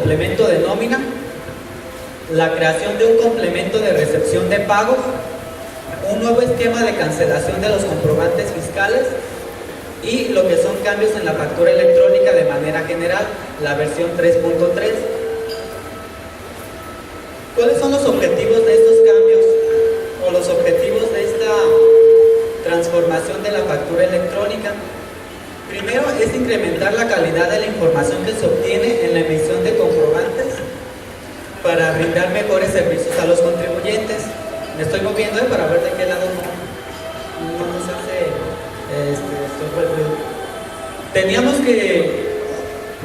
complemento de nómina, la creación de un complemento de recepción de pagos, un nuevo esquema de cancelación de los comprobantes fiscales y lo que son cambios en la factura electrónica de manera general, la versión 3.3. ¿Cuáles son los objetivos de estos cambios o los objetivos de esta transformación de la factura electrónica? Primero es incrementar la calidad de la información que se obtiene en la emisión de comprobantes para brindar mejores servicios a los contribuyentes. Me estoy moviendo para ver de qué lado no nos hace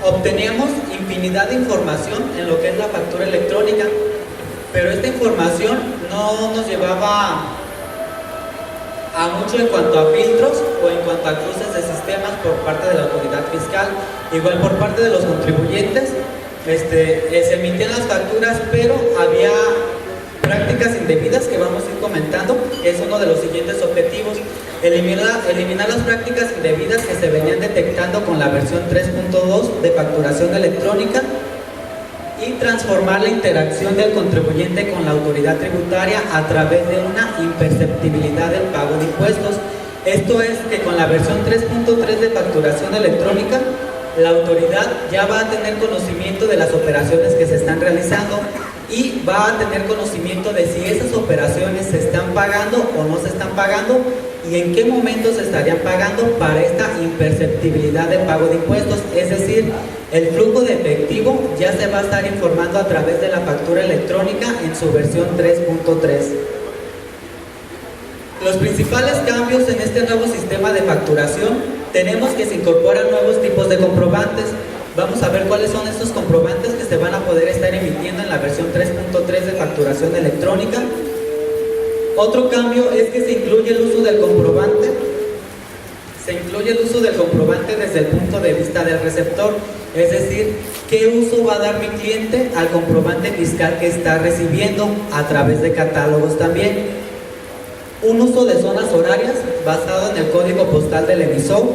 obteníamos infinidad de información en lo que es la factura electrónica, pero esta información no nos llevaba a mucho en cuanto a filtros o en cuanto a cruces de sistemas por parte de la autoridad fiscal. Igual por parte de los contribuyentes se emitían las facturas, pero había prácticas indebidas que vamos a ir comentando, que es uno de los siguientes objetivos. Eliminar las prácticas indebidas que se venían detectando con la versión 3.2 de facturación electrónica y transformar la interacción del contribuyente con la autoridad tributaria a través de una imperceptibilidad del pago de impuestos. Esto es que con la versión 3.3 de facturación electrónica, la autoridad ya va a tener conocimiento de las operaciones que se están realizando y va a tener conocimiento de si esas operaciones se están pagando o no se están pagando y en qué momento se estarían pagando para esta imperceptibilidad de pago de impuestos. Es decir, el flujo de efectivo ya se va a estar informando a través de la factura electrónica en su versión 3.3. Los principales cambios en este nuevo sistema de facturación, tenemos que se incorporan nuevos tipos de comprobantes. Vamos a ver cuáles son estos comprobantes que se van a poder estar emitiendo en la versión 3.3 de facturación electrónica. Otro cambio es que se incluye el uso del comprobante. Se incluye el uso del comprobante desde el punto de vista del receptor, es decir, qué uso va a dar mi cliente al comprobante fiscal que está recibiendo a través de catálogos también. Un uso de zonas horarias basado en el código postal del emisor.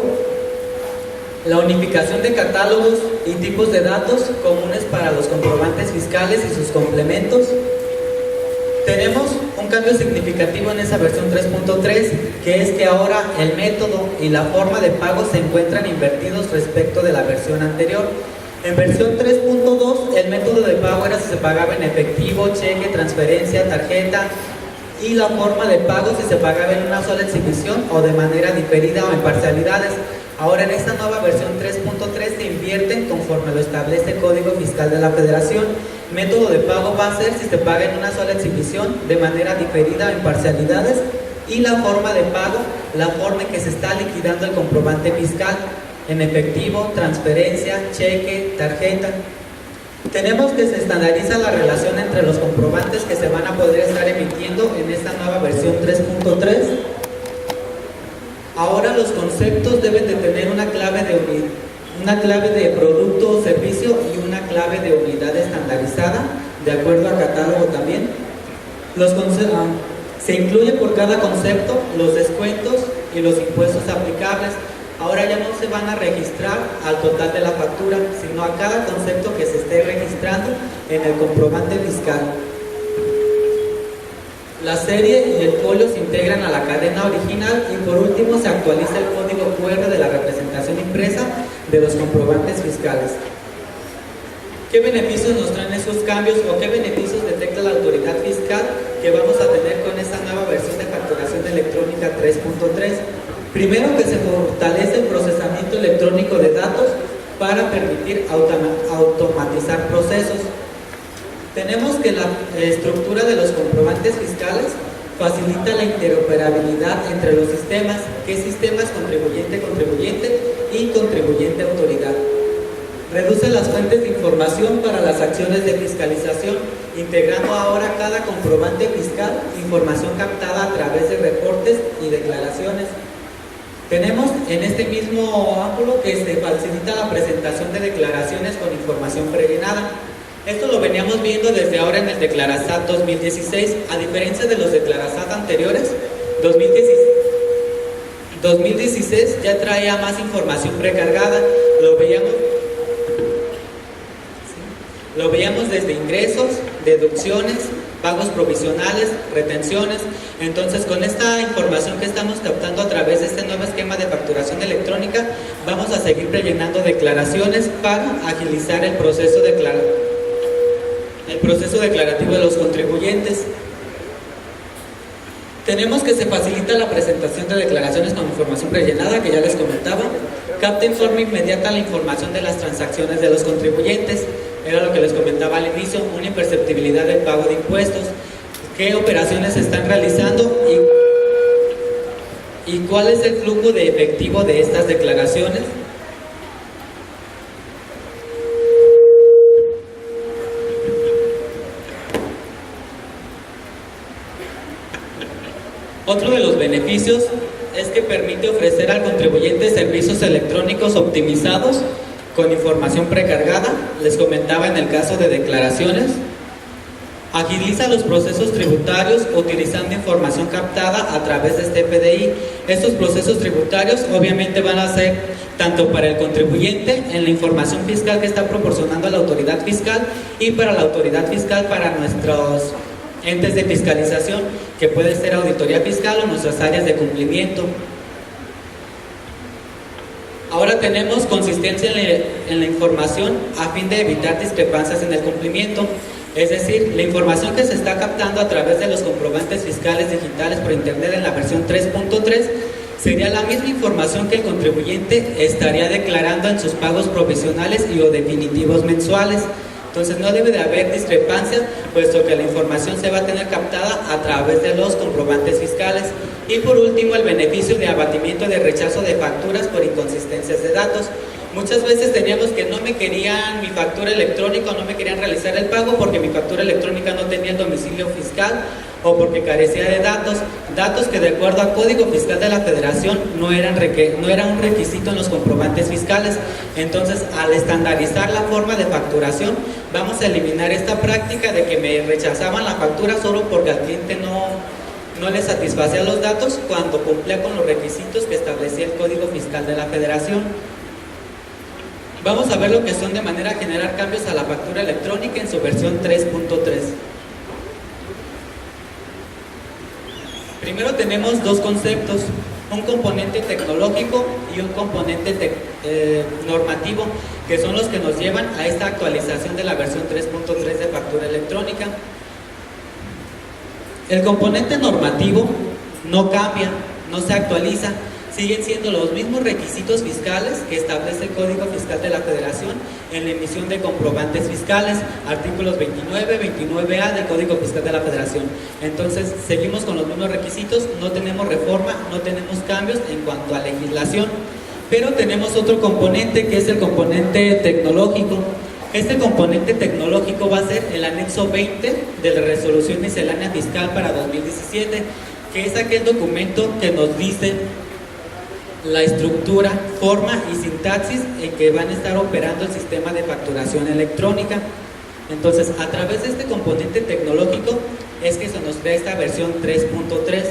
La unificación de catálogos y tipos de datos comunes para los comprobantes fiscales y sus complementos. Tenemos un cambio significativo en esa versión 3.3, que es que ahora el método y la forma de pago se encuentran invertidos respecto de la versión anterior. En versión 3.2 el método de pago era si se pagaba en efectivo, cheque, transferencia, tarjeta, y la forma de pago si se pagaba en una sola exhibición o de manera diferida o en parcialidades. Ahora en esta nueva versión 3.3 se invierten conforme lo establece el Código Fiscal de la Federación. Método de pago va a ser si se paga en una sola exhibición, de manera diferida o en parcialidades, y la forma de pago, la forma en que se está liquidando el comprobante fiscal, en efectivo, transferencia, cheque, tarjeta. Tenemos que se estandariza la relación entre los comprobantes que se van a poder estar emitiendo en esta nueva versión 3.3. Ahora los conceptos deben de tener una clave de producto o servicio y una clave de unidad estandarizada, de acuerdo a catálogo también. Se incluye por cada concepto los descuentos y los impuestos aplicables. Ahora ya no se van a registrar al total de la factura, sino a cada concepto que se esté registrando en el comprobante fiscal. La serie y el folio se integran a la cadena original y por último se actualiza el código QR de la representación impresa de los comprobantes fiscales. ¿Qué beneficios nos traen esos cambios o qué beneficios detecta la autoridad fiscal que vamos a tener con esta nueva versión de facturación electrónica 3.3? Primero, que se fortalece el procesamiento electrónico de datos para permitir automatizar procesos. Tenemos que la estructura de los comprobantes fiscales facilita la interoperabilidad entre los sistemas, que es sistemas contribuyente-contribuyente y contribuyente-autoridad. Reduce las fuentes de información para las acciones de fiscalización, integrando ahora cada comprobante fiscal información captada a través de reportes y declaraciones. Tenemos en este mismo ángulo que se facilita la presentación de declaraciones con información prellenada. Esto lo veníamos viendo desde ahora en el Declarasat 2016, a diferencia de los Declarasat anteriores. 2016 ya traía más información precargada, lo veíamos. Lo veíamos desde ingresos, deducciones, pagos provisionales, retenciones. Entonces, con esta información que estamos captando a través de este nuevo esquema de facturación electrónica, vamos a seguir rellenando declaraciones para agilizar el proceso declarativo de los contribuyentes. Tenemos que se facilita la presentación de declaraciones con información rellenada, que ya les comentaba. Capta en forma inmediata la información de las transacciones de los contribuyentes. Era lo que les comentaba al inicio, una imperceptibilidad del pago de impuestos. ¿Qué operaciones se están realizando y cuál es el flujo de efectivo de estas declaraciones? Otro de los beneficios es que permite ofrecer al contribuyente servicios electrónicos optimizados con información precargada. Les comentaba en el caso de declaraciones. Agiliza los procesos tributarios utilizando información captada a través de este PDI. Estos procesos tributarios obviamente van a ser tanto para el contribuyente en la información fiscal que está proporcionando a la autoridad fiscal y para la autoridad fiscal para nuestros entes de fiscalización, que puede ser auditoría fiscal o nuestras áreas de cumplimiento. Ahora tenemos consistencia en la información a fin de evitar discrepancias en el cumplimiento. Es decir, la información que se está captando a través de los comprobantes fiscales digitales por internet en la versión 3.3 sería la misma información que el contribuyente estaría declarando en sus pagos provisionales y o definitivos mensuales. Entonces no debe de haber discrepancias, puesto que la información se va a tener captada a través de los comprobantes fiscales. Y por último, el beneficio de abatimiento de rechazo de facturas por inconsistencias de datos. Muchas veces teníamos que no me querían mi factura electrónica, no me querían realizar el pago porque mi factura electrónica no tenía el domicilio fiscal o porque carecía de datos que de acuerdo al Código Fiscal de la Federación no eran un requisito en los comprobantes fiscales. Entonces, al estandarizar la forma de facturación, vamos a eliminar esta práctica de que me rechazaban la factura solo porque al cliente no le satisfacía los datos cuando cumplía con los requisitos que establecía el Código Fiscal de la Federación. Vamos a ver lo que son de manera general cambios a la factura electrónica en su versión 3.3. Primero tenemos dos conceptos, un componente tecnológico y un componente normativo, que son los que nos llevan a esta actualización de la versión 3.3 de factura electrónica. El componente normativo no cambia, no se actualiza, siguen siendo los mismos requisitos fiscales que establece el Código Fiscal de la Federación en la emisión de comprobantes fiscales, artículos 29, 29A del Código Fiscal de la Federación. Entonces, seguimos con los mismos requisitos, no tenemos reforma, no tenemos cambios en cuanto a legislación, pero tenemos otro componente que es el componente tecnológico. Este componente tecnológico va a ser el anexo 20 de la Resolución Miscelánea Fiscal para 2017, que es aquel documento que nos dice la estructura, forma y sintaxis en que van a estar operando el sistema de facturación electrónica. Entonces, a través de este componente tecnológico es que se nos crea esta versión 3.3.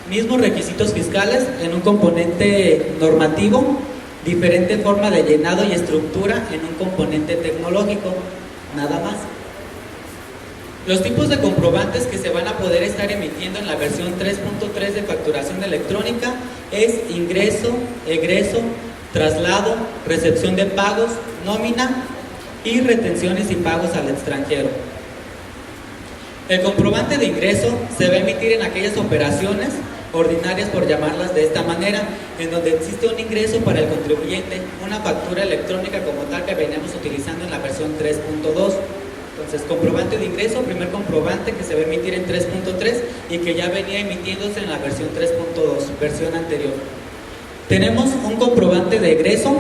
Mismos requisitos fiscales en un componente normativo, diferente forma de llenado y estructura en un componente tecnológico, nada más. Los tipos de comprobantes que se van a poder estar emitiendo en la versión 3.3 de facturación electrónica es ingreso, egreso, traslado, recepción de pagos, nómina y retenciones y pagos al extranjero. El comprobante de ingreso se va a emitir en aquellas operaciones ordinarias, por llamarlas de esta manera, en donde existe un ingreso para el contribuyente, una factura electrónica como tal que veníamos utilizando en la versión 3.2. Entonces, comprobante de ingreso, primer comprobante que se va a emitir en 3.3 y que ya venía emitiéndose en la versión 3.2, versión anterior. Tenemos un comprobante de egreso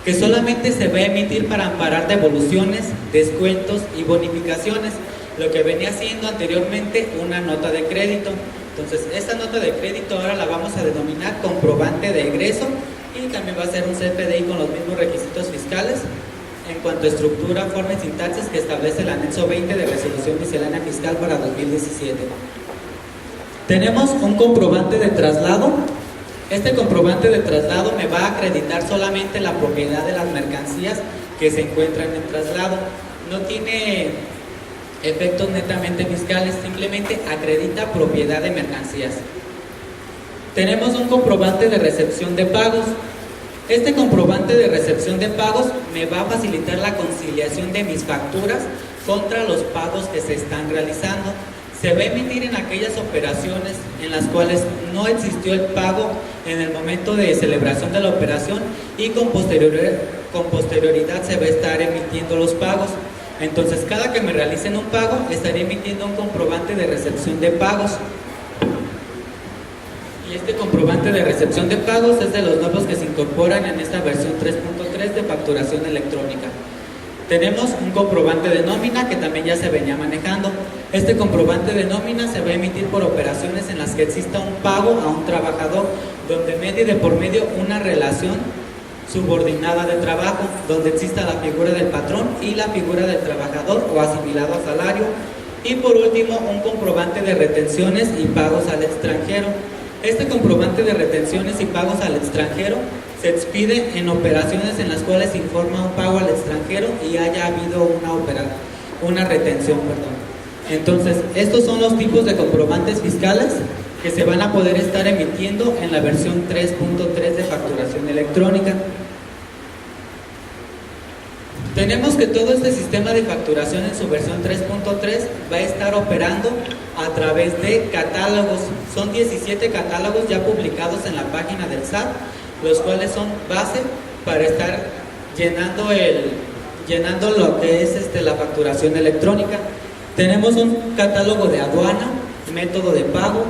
que solamente se va a emitir para amparar devoluciones, descuentos y bonificaciones, lo que venía siendo anteriormente una nota de crédito. Entonces, esta nota de crédito ahora la vamos a denominar comprobante de egreso y también va a ser un CFDI con los mismos requisitos fiscales en cuanto a estructura, forma y sintaxis que establece el anexo 20 de Resolución Miscelánea Fiscal para 2017. Tenemos un comprobante de traslado. Este comprobante de traslado me va a acreditar solamente la propiedad de las mercancías que se encuentran en traslado. no tiene efectos netamente fiscales, simplemente acredita propiedad de mercancías. Tenemos un comprobante de recepción de pagos. Este comprobante de recepción de pagos me va a facilitar la conciliación de mis facturas contra los pagos que se están realizando. Se va a emitir en aquellas operaciones en las cuales no existió el pago en el momento de celebración de la operación y con posterioridad se va a estar emitiendo los pagos. Entonces, cada que me realicen un pago, estaré emitiendo un comprobante de recepción de pagos. Y este comprobante de recepción de pagos es de los nuevos que se incorporan en esta versión 3.3 de facturación electrónica. Tenemos un comprobante de nómina que también ya se venía manejando. Este comprobante de nómina se va a emitir por operaciones en las que exista un pago a un trabajador, donde medie de por medio una relación subordinada de trabajo, donde exista la figura del patrón y la figura del trabajador o asimilado a salario. Y por último, un comprobante de retenciones y pagos al extranjero. Este comprobante de retenciones y pagos al extranjero se expide en operaciones en las cuales se informa un pago al extranjero y haya habido una retención. Entonces, estos son los tipos de comprobantes fiscales que se van a poder estar emitiendo en la versión 3.3 de facturación electrónica. Tenemos que todo este sistema de facturación en su versión 3.3 va a estar operando a través de catálogos. Son 17 catálogos ya publicados en la página del SAT, los cuales son base para estar llenando lo que es la facturación electrónica. Tenemos un catálogo de aduana, método de pago,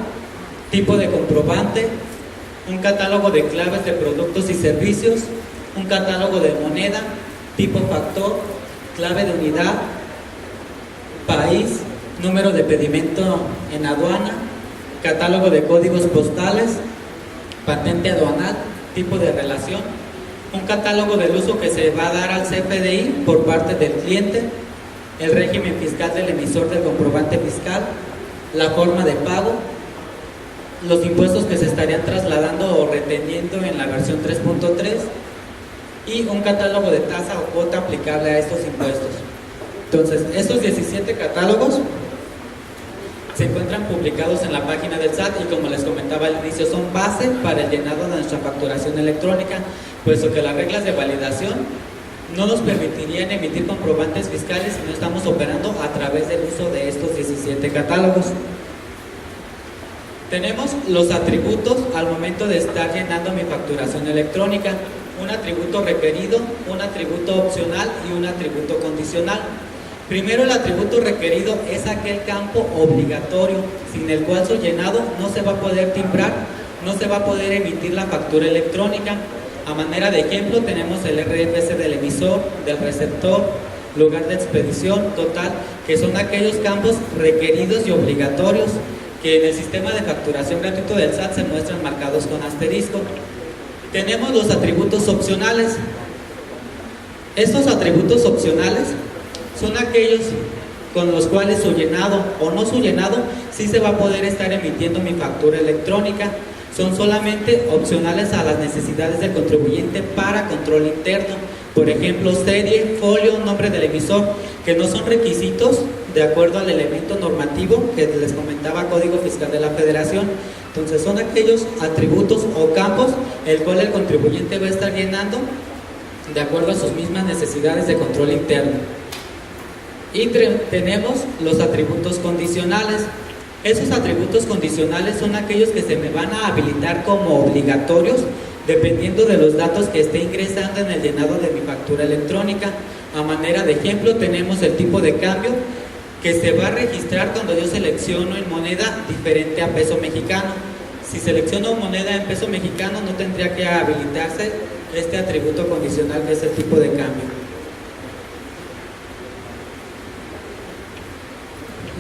tipo de comprobante, un catálogo de claves de productos y servicios, un catálogo de moneda, tipo factor, clave de unidad, país, número de pedimento en aduana, catálogo de códigos postales, patente aduanal, tipo de relación, un catálogo del uso que se va a dar al CFDI por parte del cliente, el régimen fiscal del emisor del comprobante fiscal, la forma de pago, los impuestos que se estarían trasladando o reteniendo en la versión 3.3 y un catálogo de tasa o cuota aplicable a estos impuestos. Entonces, estos 17 catálogos se encuentran publicados en la página del SAT y, como les comentaba al inicio, son base para el llenado de nuestra facturación electrónica, puesto que las reglas de validación no nos permitirían emitir comprobantes fiscales si no estamos operando a través del uso de estos 17 catálogos. Tenemos los atributos al momento de estar llenando mi facturación electrónica: un atributo requerido, un atributo opcional y un atributo condicional. Primero, el atributo requerido es aquel campo obligatorio, sin el cual su llenado no se va a poder timbrar, no se va a poder emitir la factura electrónica. A manera de ejemplo, tenemos el RFC del emisor, del receptor, lugar de expedición, total, que son aquellos campos requeridos y obligatorios que en el sistema de facturación gratuito del SAT se muestran marcados con asterisco. Tenemos los atributos opcionales. Estos atributos opcionales son aquellos con los cuales su llenado o no su llenado sí se va a poder estar emitiendo mi factura electrónica. Son solamente opcionales a las necesidades del contribuyente para control interno. Por ejemplo, serie, folio, nombre del emisor, que no son requisitos de acuerdo al elemento normativo que les comentaba, Código Fiscal de la Federación. Entonces, son aquellos atributos o campos el cual el contribuyente va a estar llenando de acuerdo a sus mismas necesidades de control interno. Y tenemos los atributos condicionales. Esos atributos condicionales son aquellos que se me van a habilitar como obligatorios dependiendo de los datos que esté ingresando en el llenado de mi factura electrónica. A manera de ejemplo, tenemos el tipo de cambio que se va a registrar cuando yo selecciono en moneda diferente a peso mexicano. Si selecciono moneda en peso mexicano, no tendría que habilitarse este atributo condicional, que es el tipo de cambio.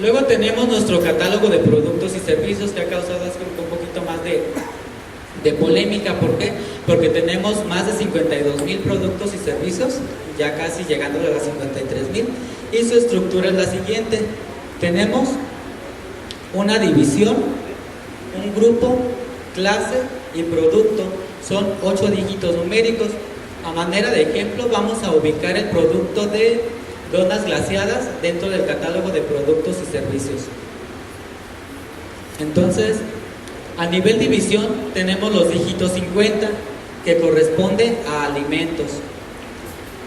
Luego tenemos nuestro catálogo de productos y servicios, que ha causado un poquito más de polémica. ¿Por qué? Porque tenemos más de 52,000 productos y servicios, ya casi llegando a las 53,000, y su estructura es la siguiente. Tenemos una división, un grupo, clase y producto. Son 8 dígitos numéricos. A manera de ejemplo, vamos a ubicar el producto de donas glaseadas dentro del catálogo de productos y servicios. Entonces, a nivel división tenemos los dígitos 50, que corresponde a alimentos.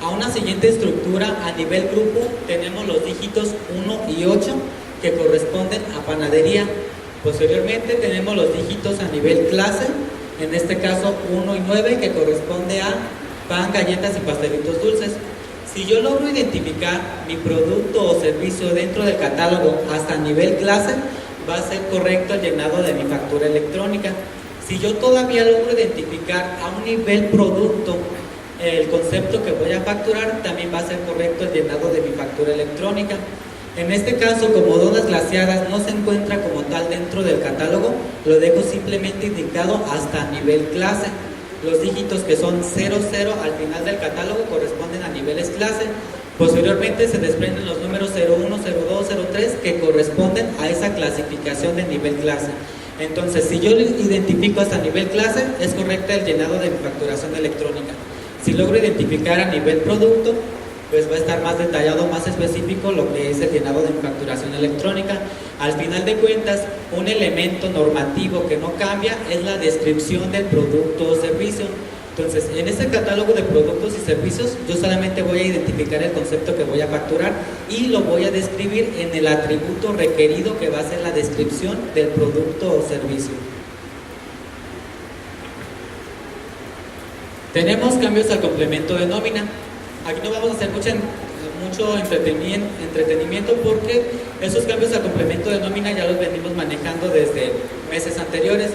A una siguiente estructura, a nivel grupo, tenemos los dígitos 1 y 8, que corresponden a panadería. Posteriormente tenemos los dígitos a nivel clase, en este caso 1 y 9, que corresponde a pan, galletas y pastelitos dulces. Si yo logro identificar mi producto o servicio dentro del catálogo hasta nivel clase, va a ser correcto el llenado de mi factura electrónica. Si yo todavía logro identificar a un nivel producto el concepto que voy a facturar, también va a ser correcto el llenado de mi factura electrónica. En este caso, como donas glaseadas no se encuentra como tal dentro del catálogo, lo dejo simplemente indicado hasta nivel clase. Los dígitos que son 00 al final del catálogo corresponden a niveles clase. Posteriormente se desprenden los números 01, 02, 03 que corresponden a esa clasificación de nivel clase. Entonces, si yo identifico hasta nivel clase, es correcta el llenado de mi facturación electrónica. Si logro identificar a nivel producto, pues va a estar más detallado, más específico lo que es el llenado de mi facturación electrónica. Al final de cuentas, un elemento normativo que no cambia es la descripción del producto o servicio. Entonces, en este catálogo de productos y servicios, yo solamente voy a identificar el concepto que voy a facturar y lo voy a describir en el atributo requerido que va a ser la descripción del producto o servicio. Tenemos cambios al complemento de nómina. Aquí no vamos a hacer mucho entretenimiento porque esos cambios al complemento de nómina ya los venimos manejando desde meses anteriores.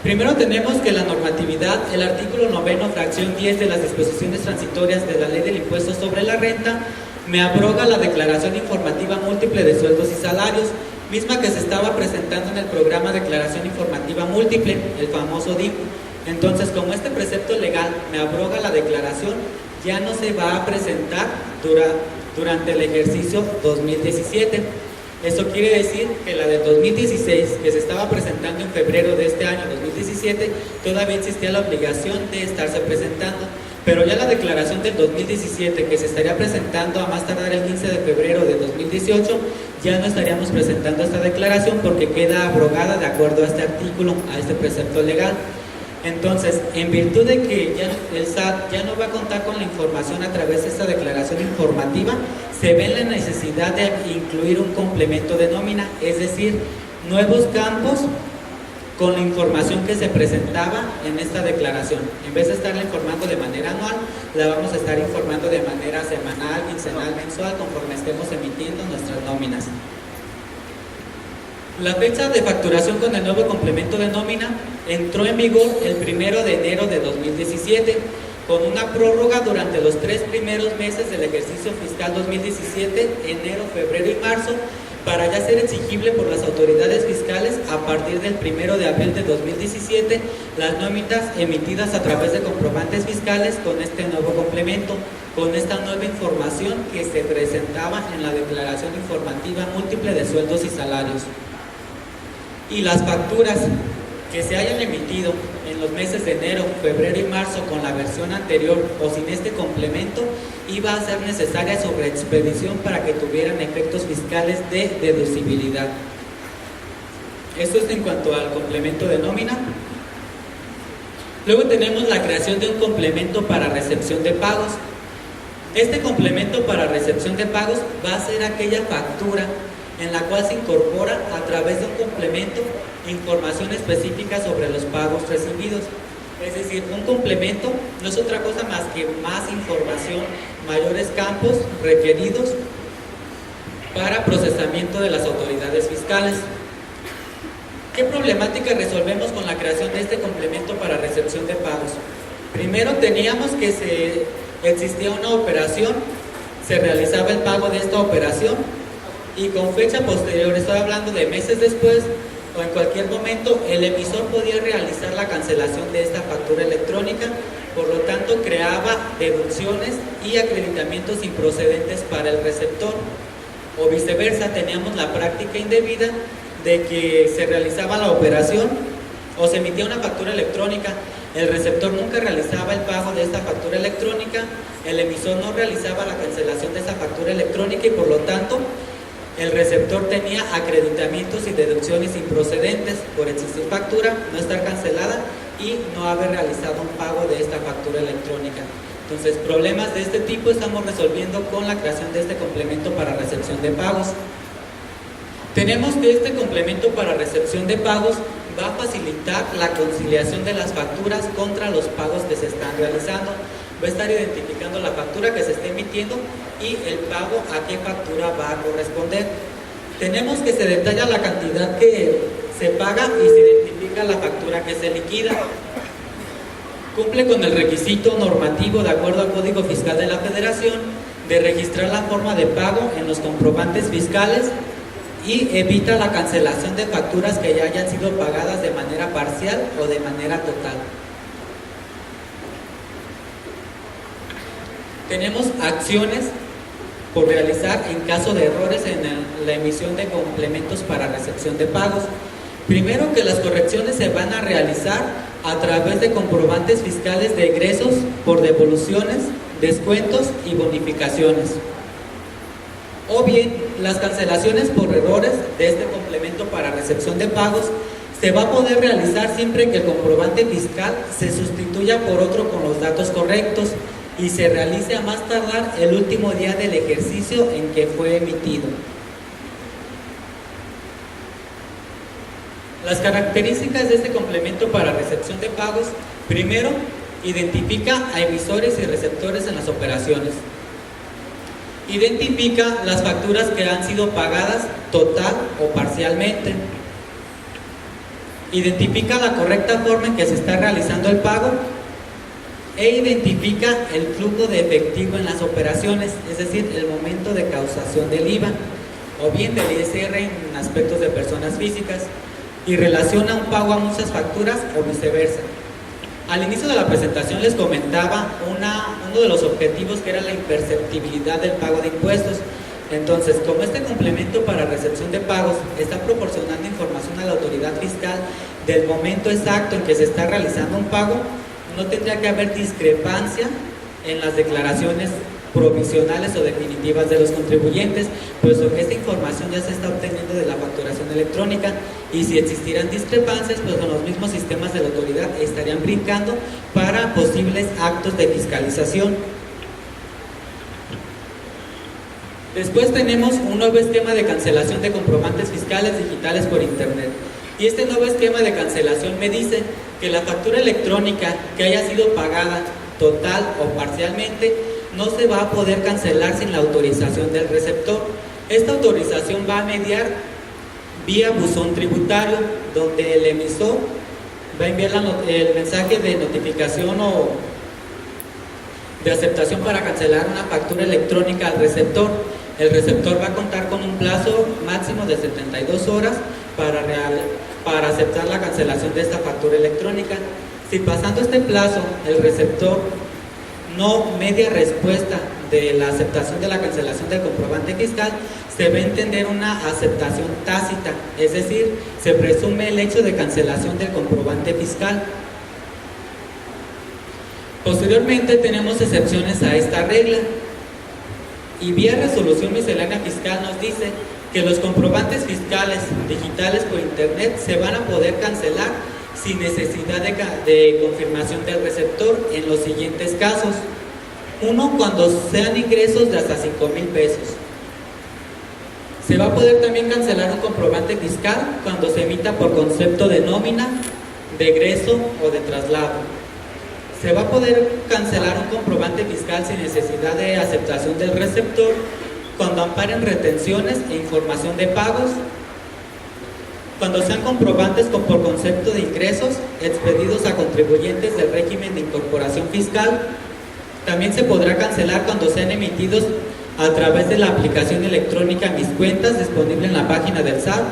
Primero tenemos que la normatividad, el artículo 9, fracción 10 de las disposiciones transitorias de la Ley del Impuesto sobre la Renta, me abroga la declaración informativa múltiple de sueldos y salarios, misma que se estaba presentando en el programa Declaración Informativa Múltiple, el famoso DIM. Entonces, como este precepto legal me abroga la declaración, ya no se va a presentar durante el ejercicio 2017. Eso quiere decir que la del 2016, que se estaba presentando en febrero de este año 2017, todavía existía la obligación de estarse presentando, pero ya la declaración del 2017, que se estaría presentando a más tardar el 15 de febrero de 2018, ya no estaríamos presentando esta declaración porque queda abrogada de acuerdo a este artículo, a este precepto legal. Entonces, en virtud de que ya el SAT ya no va a contar con la información a través de esta declaración informativa, se ve la necesidad de incluir un complemento de nómina, es decir, nuevos campos con la información que se presentaba en esta declaración. En vez de estarla informando de manera anual, la vamos a estar informando de manera semanal, quincenal, mensual, conforme estemos emitiendo nuestras nóminas. La fecha de facturación con el nuevo complemento de nómina entró en vigor el 1 de enero de 2017, con una prórroga durante los 3 primeros meses del ejercicio fiscal 2017, enero, febrero y marzo, para ya ser exigible por las autoridades fiscales a partir del 1 de abril de 2017 las nóminas emitidas a través de comprobantes fiscales con este nuevo complemento, con esta nueva información que se presentaba en la declaración informativa múltiple de sueldos y salarios. Y las facturas que se hayan emitido en los meses de enero, febrero y marzo con la versión anterior o sin este complemento, iba a ser necesaria sobreexpedición para que tuvieran efectos fiscales de deducibilidad. Esto es en cuanto al complemento de nómina. Luego tenemos la creación de un complemento para recepción de pagos. Este complemento para recepción de pagos va a ser aquella factura en la cual se incorpora a través de un complemento información específica sobre los pagos recibidos. Es decir, un complemento no es otra cosa más que más información, mayores campos requeridos para procesamiento de las autoridades fiscales. ¿Qué problemática resolvemos con la creación de este complemento para recepción de pagos? Primero teníamos que existía una operación, se realizaba el pago de esta operación y con fecha posterior, estoy hablando de meses después o en cualquier momento, el emisor podía realizar la cancelación de esta factura electrónica, por lo tanto creaba deducciones y acreditamientos improcedentes para el receptor, o viceversa, teníamos la práctica indebida de que se realizaba la operación o se emitía una factura electrónica, el receptor nunca realizaba el pago de esta factura electrónica el emisor no realizaba la cancelación de esa factura electrónica y por lo tanto el receptor tenía acreditamientos y deducciones improcedentes por existir factura, no estar cancelada y no haber realizado un pago de esta factura electrónica. Entonces, problemas de este tipo estamos resolviendo con la creación de este complemento para recepción de pagos. Tenemos que este complemento para recepción de pagos va a facilitar la conciliación de las facturas contra los pagos que se están realizando. Va a estar identificando la factura que se está emitiendo y el pago a qué factura va a corresponder. Tenemos que se detalla la cantidad que se paga y se identifica la factura que se liquida. Cumple con el requisito normativo de acuerdo al Código Fiscal de la Federación de registrar la forma de pago en los comprobantes fiscales y evita la cancelación de facturas que ya hayan sido pagadas de manera parcial o de manera total. Tenemos acciones por realizar en caso de errores en la emisión de complementos para recepción de pagos. Primero, que las correcciones se van a realizar a través de comprobantes fiscales de egresos por devoluciones, descuentos y bonificaciones. O bien, las cancelaciones por errores de este complemento para recepción de pagos se va a poder realizar siempre que el comprobante fiscal se sustituya por otro con los datos correctos y se realice a más tardar el último día del ejercicio en que fue emitido. Las características de este complemento para recepción de pagos: primero, identifica a emisores y receptores en las operaciones. Identifica las facturas que han sido pagadas total o parcialmente. Identifica la correcta forma en que se está realizando el pago e identifica el flujo de efectivo en las operaciones, es decir, el momento de causación del IVA o bien del ISR en aspectos de personas físicas, y relaciona un pago a muchas facturas o viceversa. Al inicio de la presentación les comentaba uno de los objetivos, que era la imperceptibilidad del pago de impuestos. Entonces, como este complemento para recepción de pagos está proporcionando información a la autoridad fiscal del momento exacto en que se está realizando un pago, no tendría que haber discrepancia en las declaraciones provisionales o definitivas de los contribuyentes, puesto que esta información ya se está obteniendo de la facturación electrónica, y si existieran discrepancias, pues con los mismos sistemas de la autoridad estarían brincando para posibles actos de fiscalización. Después tenemos un nuevo esquema de cancelación de comprobantes fiscales digitales por internet, y este nuevo esquema de cancelación me dice que la factura electrónica que haya sido pagada total o parcialmente no se va a poder cancelar sin la autorización del receptor. Esta autorización va a mediar vía buzón tributario, donde el emisor va a enviar el mensaje de notificación o de aceptación para cancelar una factura electrónica al receptor. El receptor va a contar con un plazo máximo de 72 horas para aceptar la cancelación de esta factura electrónica. Si pasando este plazo el receptor no media respuesta de la aceptación de la cancelación del comprobante fiscal, se va a entender una aceptación tácita, es decir, se presume el hecho de cancelación del comprobante fiscal. Posteriormente tenemos excepciones a esta regla, y vía resolución miscelánea fiscal nos dice que los comprobantes fiscales digitales por internet se van a poder cancelar sin necesidad de confirmación del receptor en los siguientes casos. Uno, cuando sean ingresos de hasta 5,000 pesos. Se va a poder también cancelar un comprobante fiscal cuando se emita por concepto de nómina, de egreso o de traslado. Se va a poder cancelar un comprobante fiscal sin necesidad de aceptación del receptor cuando amparen retenciones e información de pagos, cuando sean comprobantes por concepto de ingresos expedidos a contribuyentes del régimen de incorporación fiscal. También se podrá cancelar cuando sean emitidos a través de la aplicación electrónica Mis Cuentas, disponible en la página del SAT.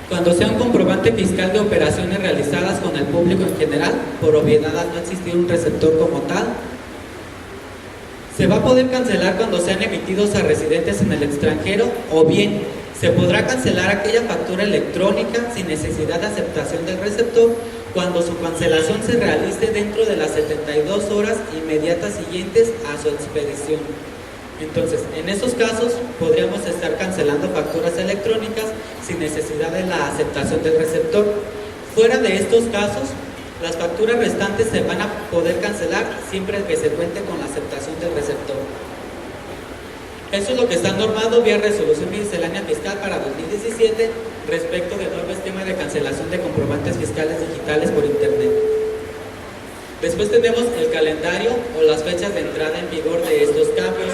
Cuando sea un comprobante fiscal de operaciones realizadas con el público en general, por obviedad al no existir un receptor como tal. Se va a poder cancelar cuando sean emitidos a residentes en el extranjero, o bien se podrá cancelar aquella factura electrónica sin necesidad de aceptación del receptor cuando su cancelación se realice dentro de las 72 horas inmediatas siguientes a su expedición. Entonces, en esos casos podríamos estar cancelando facturas electrónicas sin necesidad de la aceptación del receptor. Fuera de estos casos, las facturas restantes se van a poder cancelar siempre que se cuente con la aceptación del receptor. Eso es lo que está normado vía resolución miscelánea fiscal para 2017 respecto del nuevo esquema de cancelación de comprobantes fiscales digitales por Internet. Después tenemos el calendario o las fechas de entrada en vigor de estos cambios.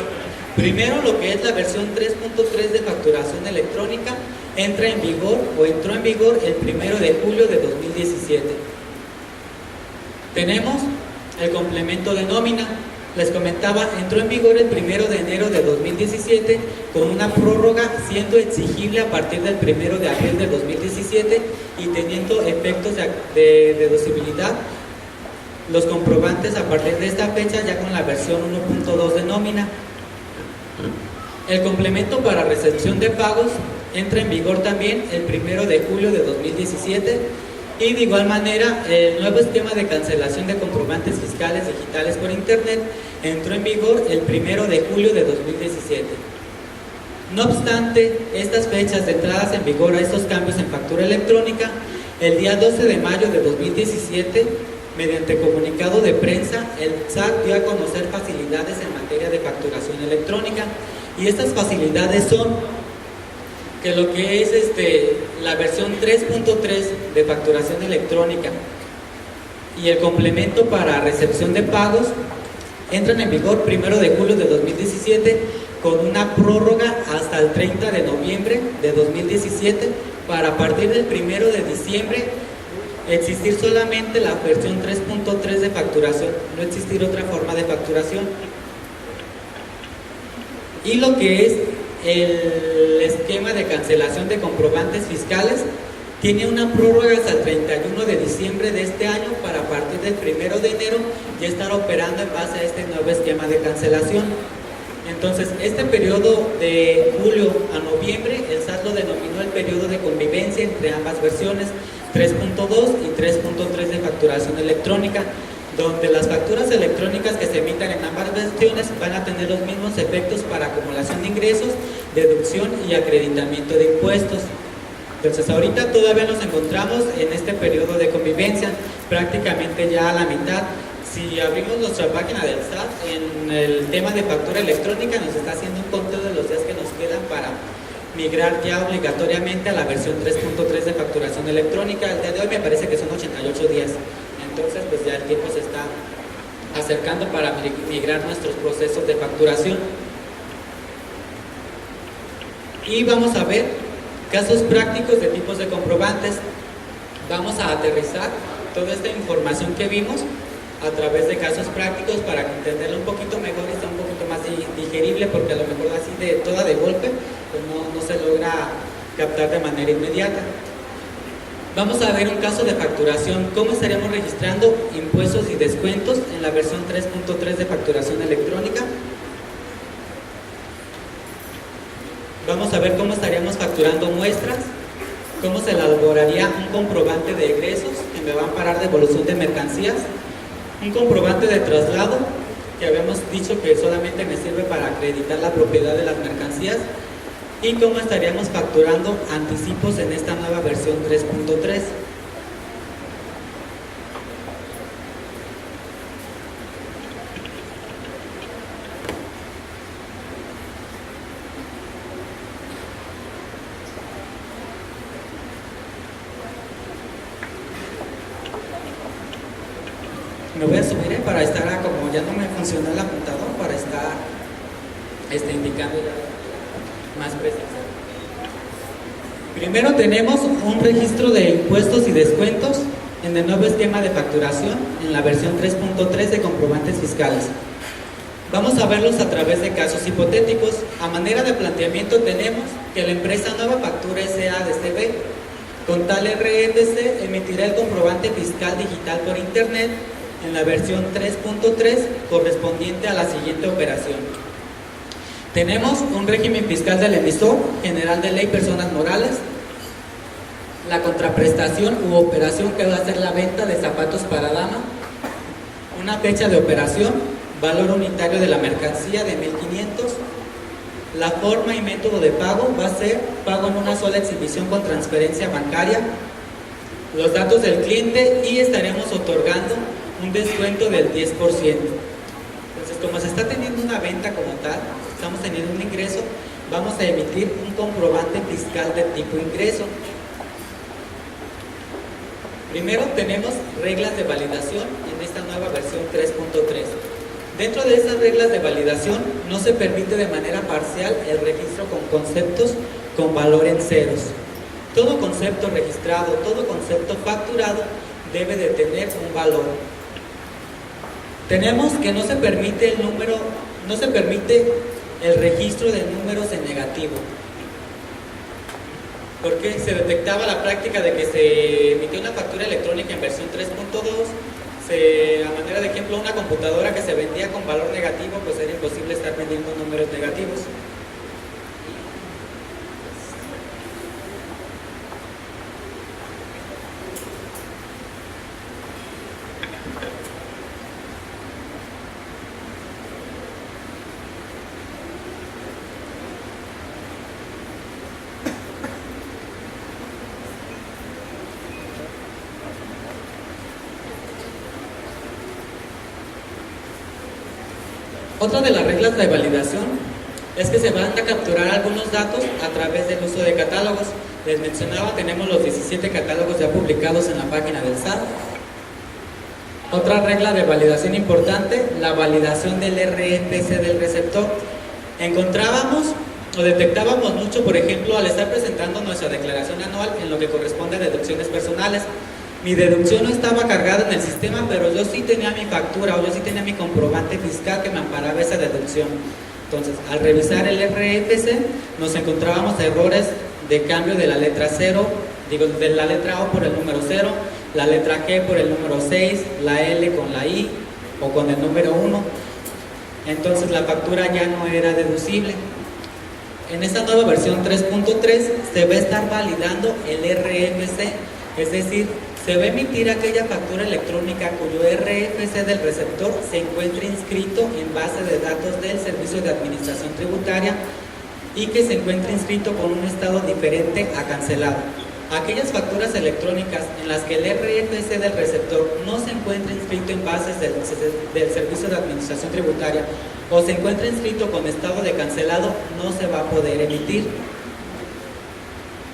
Primero, lo que es la versión 3.3 de facturación electrónica entra en vigor o entró en vigor el 1 de julio de 2017. Tenemos el complemento de nómina. Les comentaba, entró en vigor el 1 de enero de 2017 con una prórroga siendo exigible a partir del 1 de abril de 2017 y teniendo efectos de deducibilidad los comprobantes a partir de esta fecha ya con la versión 1.2 de nómina. El complemento para recepción de pagos entra en vigor también el 1 de julio de 2017 y de igual manera el nuevo esquema de cancelación de comprobantes fiscales digitales por Internet entró en vigor el 1 de julio de 2017. No obstante, estas fechas de entradas en vigor a estos cambios en factura electrónica, el día 12 de mayo de 2017, mediante comunicado de prensa, el SAT dio a conocer facilidades en materia de facturación electrónica y estas facilidades son que lo que es la versión 3.3 de facturación electrónica y el complemento para recepción de pagos entran en vigor 1 de julio de 2017 con una prórroga hasta el 30 de noviembre de 2017 para a partir del 1 de diciembre existir solamente la versión 3.3 de facturación, no existir otra forma de facturación. Y lo que es el esquema de cancelación de comprobantes fiscales tiene una prórroga hasta el 31 de diciembre de este año para a partir del 1 de enero ya estar operando en base a este nuevo esquema de cancelación. Entonces, este periodo de julio a noviembre, el SAT lo denominó el periodo de convivencia entre ambas versiones 3.2 y 3.3 de facturación electrónica, donde las facturas electrónicas que se emitan en ambas versiones van a tener los mismos efectos para acumulación de ingresos, deducción y acreditamiento de impuestos. Entonces ahorita todavía nos encontramos en este periodo de convivencia, prácticamente ya a la mitad. Si abrimos nuestra página del SAT, en el tema de factura electrónica nos está haciendo un conteo de los días que nos quedan para migrar ya obligatoriamente a la versión 3.3 de facturación electrónica. El día de hoy me parece que son 88 días. Entonces pues ya el tiempo se está acercando para migrar nuestros procesos de facturación. Y vamos a ver casos prácticos de tipos de comprobantes. Vamos a aterrizar toda esta información que vimos a través de casos prácticos para entenderlo un poquito mejor y sea un poquito más digerible, porque a lo mejor así de toda de golpe pues no se logra captar de manera inmediata. Vamos a ver un caso de facturación, cómo estaríamos registrando impuestos y descuentos en la versión 3.3 de facturación electrónica. Vamos a ver cómo estaríamos facturando muestras, cómo se elaboraría un comprobante de egresos que me va a amparar de devolución de mercancías, un comprobante de traslado que habíamos dicho que solamente me sirve para acreditar la propiedad de las mercancías, y cómo estaríamos facturando anticipos en esta nueva versión 3.3. Me voy a subir para estar, como ya no me funciona el apuntador, para estar indicando ya más preciso. Primero tenemos un registro de impuestos y descuentos en el nuevo esquema de facturación en la versión 3.3 de comprobantes fiscales. Vamos a verlos a través de casos hipotéticos. A manera de planteamiento tenemos que la empresa Nueva Factura S.A.D.C.B. con tal RFC emitirá el comprobante fiscal digital por Internet en la versión 3.3 correspondiente a la siguiente operación. Tenemos un régimen fiscal del emisor, general de ley personas morales, la contraprestación u operación que va a ser la venta de zapatos para dama, una fecha de operación, valor unitario de la mercancía de 1500, la forma y método de pago va a ser pago en una sola exhibición con transferencia bancaria, los datos del cliente y estaremos otorgando un descuento del 10%. Entonces, como se está teniendo una venta como tal, estamos teniendo un ingreso, vamos a emitir un comprobante fiscal de tipo ingreso. Primero tenemos reglas de validación en esta nueva versión 3.3. Dentro de esas reglas de validación no se permite de manera parcial el registro con conceptos con valor en ceros. Todo concepto registrado, todo concepto facturado debe de tener un valor. Tenemos que no se permite el registro de números en negativo, porque se detectaba la práctica de que se emitió una factura electrónica en versión 3.2, a manera de ejemplo, una computadora que se vendía con valor negativo, pues era imposible estar vendiendo números negativos. Otra de las reglas de validación es que se van a capturar algunos datos a través del uso de catálogos. Les mencionaba, tenemos los 17 catálogos ya publicados en la página del SAT. Otra regla de validación importante, la validación del RFC del receptor. Encontrábamos o detectábamos mucho, por ejemplo, al estar presentando nuestra declaración anual en lo que corresponde a deducciones personales. Mi deducción no estaba cargada en el sistema, pero yo sí tenía mi factura o yo sí tenía mi comprobante fiscal que me amparaba esa deducción. Entonces, al revisar el RFC, nos encontrábamos errores de cambio de la letra 0, de la letra O por el número 0, la letra G por el número 6, la L con la I o con el número 1. Entonces, la factura ya no era deducible. En esta nueva versión 3.3 se va a estar validando el RFC, es decir, se va a emitir aquella factura electrónica cuyo RFC del receptor se encuentre inscrito en base de datos del Servicio de Administración Tributaria y que se encuentre inscrito con un estado diferente a cancelado. Aquellas facturas electrónicas en las que el RFC del receptor no se encuentre inscrito en bases del Servicio de Administración Tributaria o se encuentre inscrito con estado de cancelado, no se va a poder emitir.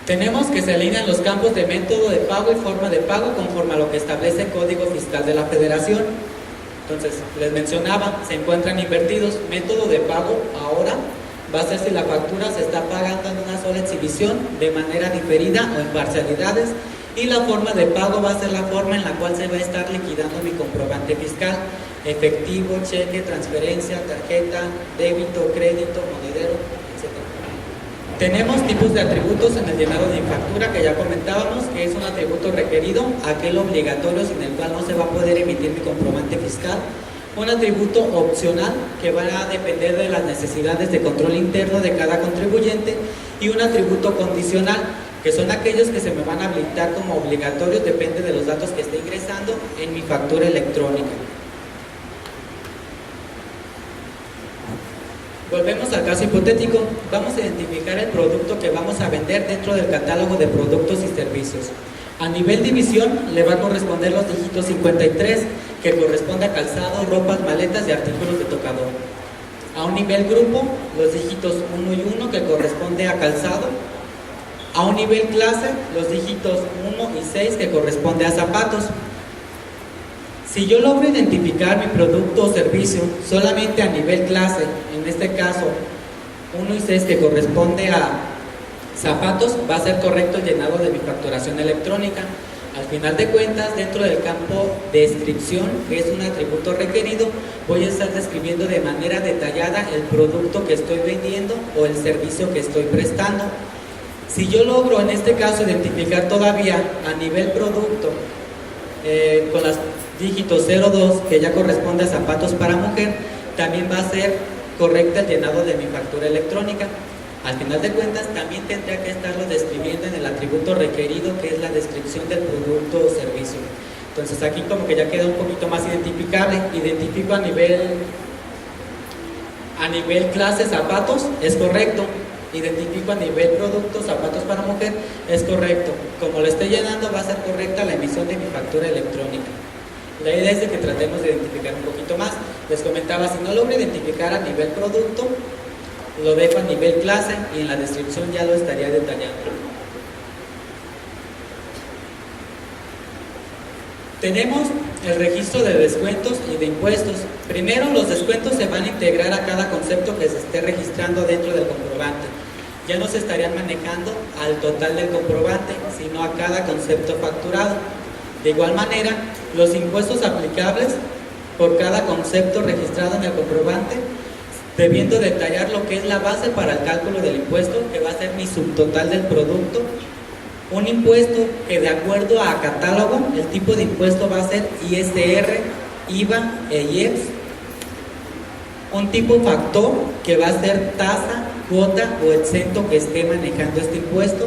Tenemos que se alinean los campos de método de pago y forma de pago conforme a lo que establece el Código Fiscal de la Federación. Entonces, les mencionaba, se encuentran invertidos. Método de pago ahora va a ser si la factura se está pagando en una sola exhibición, de manera diferida o en parcialidades, y la forma de pago va a ser la forma en la cual se va a estar liquidando mi comprobante fiscal: efectivo, cheque, transferencia, tarjeta, débito, crédito, monedero, etc. Tenemos tipos de atributos en el llenado de factura que ya comentábamos, que es un atributo requerido, aquel obligatorio sin el cual no se va a poder emitir mi comprobante fiscal; un atributo opcional que va a depender de las necesidades de control interno de cada contribuyente; y un atributo condicional, que son aquellos que se me van a habilitar como obligatorios, depende de los datos que esté ingresando en mi factura electrónica. Volvemos al caso hipotético. Vamos a identificar el producto que vamos a vender dentro del catálogo de productos y servicios. A nivel división le va a corresponder los dígitos 53, que corresponde a calzado, ropas, maletas y artículos de tocador. A un nivel grupo, los dígitos 1 y 1, que corresponde a calzado. A un nivel clase, los dígitos 1 y 6, que corresponde a zapatos. Si yo logro identificar mi producto o servicio solamente a nivel clase, en este caso 1 y 6, que corresponde a zapatos, va a ser correcto el llenado de mi facturación electrónica. Al final de cuentas, dentro del campo de descripción, que es un atributo requerido, voy a estar describiendo de manera detallada el producto que estoy vendiendo o el servicio que estoy prestando. Si yo logro en este caso identificar todavía a nivel producto con los dígitos 02, que ya corresponde a zapatos para mujer, también va a ser correcta el llenado de mi factura electrónica. Al final de cuentas también tendría que estarlo describiendo en el atributo requerido, que es la descripción del producto o servicio. Entonces aquí como que ya queda un poquito más identificable. Identifico a nivel clase zapatos, es correcto. Identifico a nivel producto zapatos para mujer, es correcto. Como lo estoy llenando, va a ser correcta la emisión de mi factura electrónica. La idea es de que tratemos de identificar un poquito más. Les comentaba, si no logro identificar a nivel producto, lo dejo a nivel clase y en la descripción ya lo estaría detallando. Tenemos el registro de descuentos y de impuestos. Primero, los descuentos se van a integrar a cada concepto que se esté registrando dentro del comprobante. Ya no se estarían manejando al total del comprobante, sino a cada concepto facturado. De igual manera, los impuestos aplicables por cada concepto registrado en el comprobante, debiendo detallar lo que es la base para el cálculo del impuesto, que va a ser mi subtotal del producto. Un impuesto que, de acuerdo a catálogo, el tipo de impuesto va a ser ISR, IVA e IEPS. Un tipo factor que va a ser tasa, cuota o exento que esté manejando este impuesto.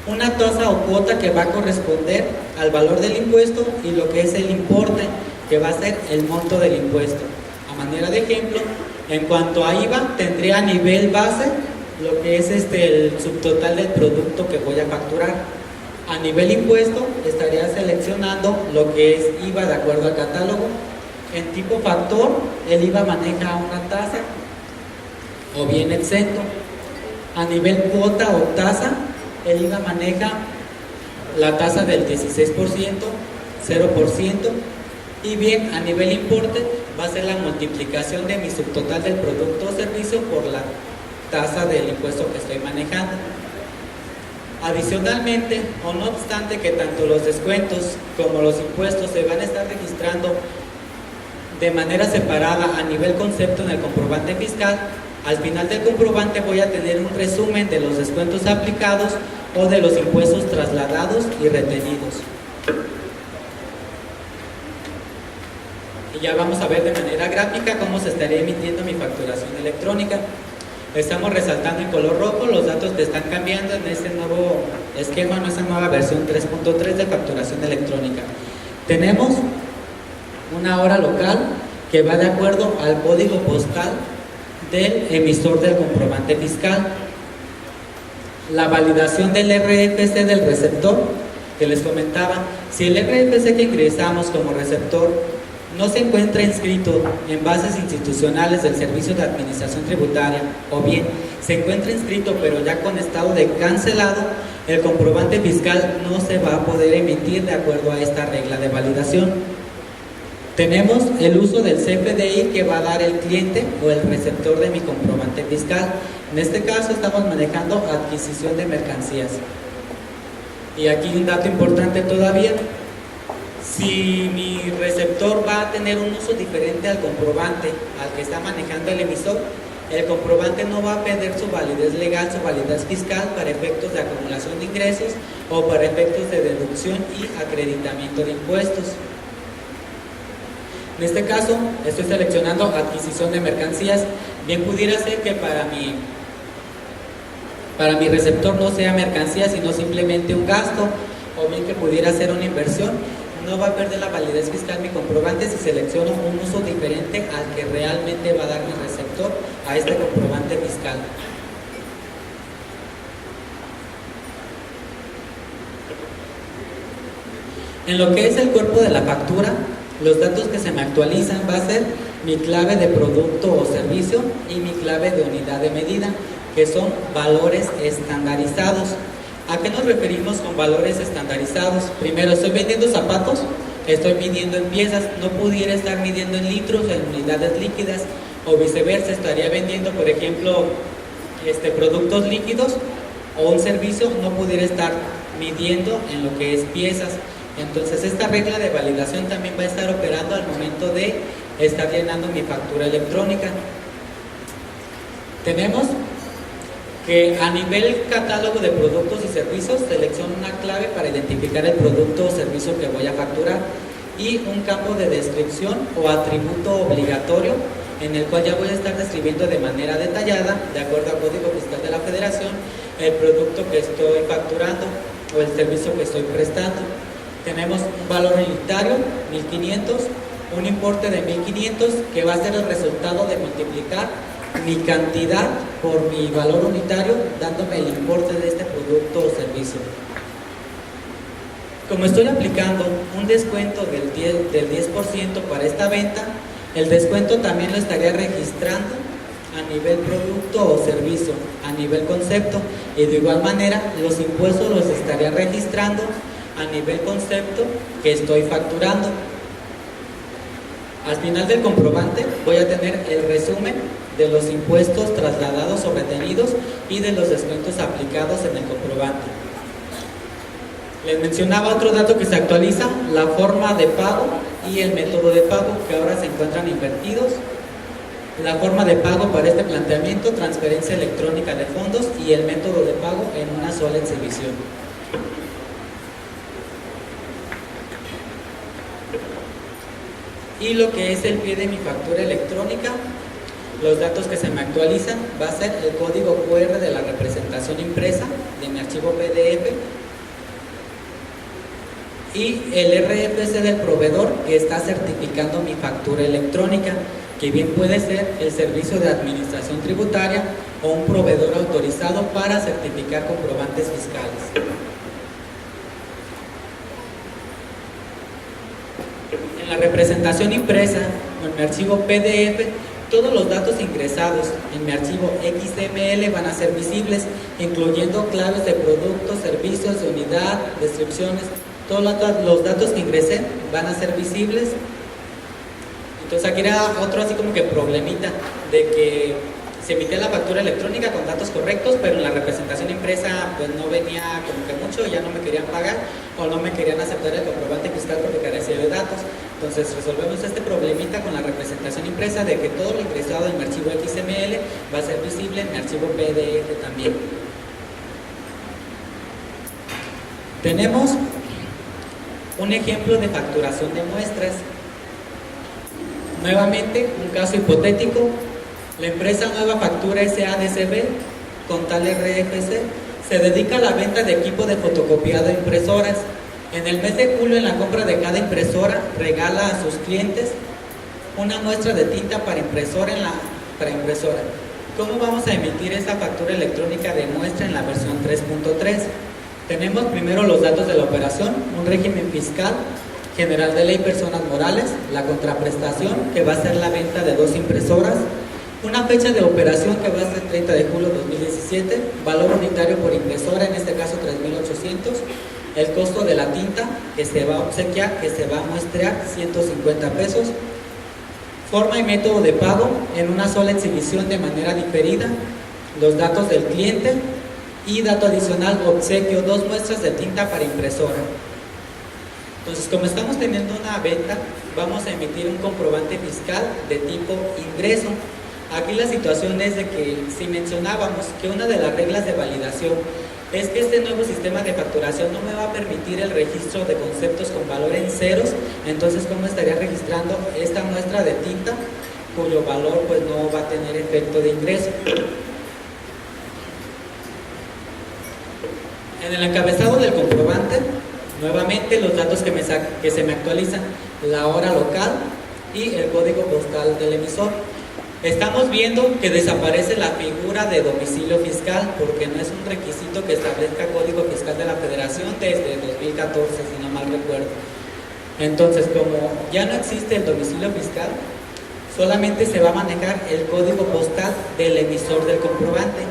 Una tasa o cuota que va a corresponder al valor del impuesto y lo que es el importe, que va a ser el monto del impuesto. A manera de ejemplo, en cuanto a IVA, tendría a nivel base lo que es el subtotal del producto que voy a facturar. A nivel impuesto, estaría seleccionando lo que es IVA de acuerdo al catálogo. En tipo factor, el IVA maneja una tasa o bien exento. A nivel cuota o tasa, el IVA maneja la tasa del 16%, 0%, y bien, a nivel importe, va a ser la multiplicación de mi subtotal del producto o servicio por la tasa del impuesto que estoy manejando. Adicionalmente, o no obstante que tanto los descuentos como los impuestos se van a estar registrando de manera separada a nivel concepto en el comprobante fiscal, al final del comprobante voy a tener un resumen de los descuentos aplicados o de los impuestos trasladados y retenidos. Y ya vamos a ver de manera gráfica cómo se estaría emitiendo mi facturación electrónica. Estamos resaltando en color rojo los datos que están cambiando en este nuevo esquema, en esta nueva versión 3.3 de facturación electrónica. Tenemos una hora local que va de acuerdo al código postal del emisor del comprobante fiscal. La validación del RFC del receptor, que les comentaba, si el RFC que ingresamos como receptor no se encuentra inscrito en bases institucionales del Servicio de Administración Tributaria, o bien se encuentra inscrito pero ya con estado de cancelado, el comprobante fiscal no se va a poder emitir de acuerdo a esta regla de validación. Tenemos el uso del CFDI que va a dar el cliente o el receptor de mi comprobante fiscal. En este caso estamos manejando adquisición de mercancías. Y aquí un dato importante todavía. Si mi receptor va a tener un uso diferente al comprobante al que está manejando el emisor, el comprobante no va a perder su validez legal, su validez fiscal para efectos de acumulación de ingresos o para efectos de deducción y acreditamiento de impuestos. En este caso, estoy seleccionando adquisición de mercancías. Bien pudiera ser que para mi receptor no sea mercancía, sino simplemente un gasto, o bien que pudiera ser una inversión. No va a perder la validez fiscal mi comprobante si selecciono un uso diferente al que realmente va a dar mi receptor a este comprobante fiscal. En lo que es el cuerpo de la factura, los datos que se me actualizan va a ser mi clave de producto o servicio y mi clave de unidad de medida, que son valores estandarizados. ¿A qué nos referimos con valores estandarizados? Primero, estoy vendiendo zapatos, estoy midiendo en piezas, no pudiera estar midiendo en litros, en unidades líquidas, o viceversa, estaría vendiendo, por ejemplo, productos líquidos, o un servicio, no pudiera estar midiendo en lo que es piezas. Entonces esta regla de validación también va a estar operando al momento de estar llenando mi factura electrónica. Tenemos que a nivel catálogo de productos y servicios selecciono una clave para identificar el producto o servicio que voy a facturar y un campo de descripción o atributo obligatorio en el cual ya voy a estar describiendo de manera detallada, de acuerdo al Código Fiscal de la Federación, el producto que estoy facturando o el servicio que estoy prestando. Tenemos un valor unitario, 1.500, un importe de 1.500 que va a ser el resultado de multiplicar mi cantidad por mi valor unitario, dándome el importe de este producto o servicio. Como estoy aplicando un descuento del 10% para esta venta, el descuento también lo estaría registrando a nivel producto o servicio, a nivel concepto, y de igual manera los impuestos los estaría registrando a nivel concepto que estoy facturando. Al final del comprobante voy a tener el resumen de los impuestos trasladados o retenidos y de los descuentos aplicados en el comprobante. Les mencionaba otro dato que se actualiza, la forma de pago y el método de pago, que ahora se encuentran invertidos. La forma de pago para este planteamiento, transferencia electrónica de fondos, y el método de pago en una sola exhibición. Y lo que es el pie de mi factura electrónica, los datos que se me actualizan va a ser el código QR de la representación impresa de mi archivo PDF y el RFC del proveedor que está certificando mi factura electrónica, que bien puede ser el Servicio de Administración Tributaria o un proveedor autorizado para certificar comprobantes fiscales. En la representación impresa o en mi archivo PDF, todos los datos ingresados en mi archivo XML van a ser visibles, incluyendo claves de productos, servicios, de unidad, descripciones. Todos los datos que ingresé van a ser visibles. Entonces aquí era otro así como que problemita de que se emitía la factura electrónica con datos correctos, pero en la representación impresa pues no venía como que mucho, ya no me querían pagar o no me querían aceptar el comprobante fiscal porque carecía de datos. Entonces resolvemos este problemita con la representación impresa de que todo lo ingresado en mi archivo XML va a ser visible en mi archivo PDF también. Tenemos un ejemplo de facturación de muestras. Nuevamente, un caso hipotético. La empresa Nueva Factura SADCB, con tal RFC, se dedica a la venta de equipo de fotocopiado e impresoras. En el mes de julio, en la compra de cada impresora, regala a sus clientes una muestra de tinta para impresora ¿Cómo vamos a emitir esta factura electrónica de muestra en la versión 3.3? Tenemos primero los datos de la operación, un régimen fiscal general de ley personas morales, la contraprestación, que va a ser la venta de 2 impresoras, una fecha de operación que va a ser 30 de julio de 2017, valor unitario por impresora, en este caso 3.800, el costo de la tinta que se va a obsequiar, que se va a muestrear, 150 pesos, forma y método de pago en una sola exhibición de manera diferida, los datos del cliente y dato adicional, obsequio, 2 muestras de tinta para impresora. Entonces, como estamos teniendo una venta, vamos a emitir un comprobante fiscal de tipo ingreso. Aquí la situación es de que si mencionábamos que una de las reglas de validación es que este nuevo sistema de facturación no me va a permitir el registro de conceptos con valor en ceros, entonces ¿cómo estaría registrando esta muestra de tinta cuyo valor pues no va a tener efecto de ingreso? En el encabezado del comprobante, nuevamente los datos que se me actualizan, la hora local y el código postal del emisor. Estamos viendo que desaparece la figura de domicilio fiscal porque no es un requisito que establezca Código Fiscal de la Federación desde 2014, si no mal recuerdo. Entonces, como ya no existe el domicilio fiscal, solamente se va a manejar el código postal del emisor del comprobante.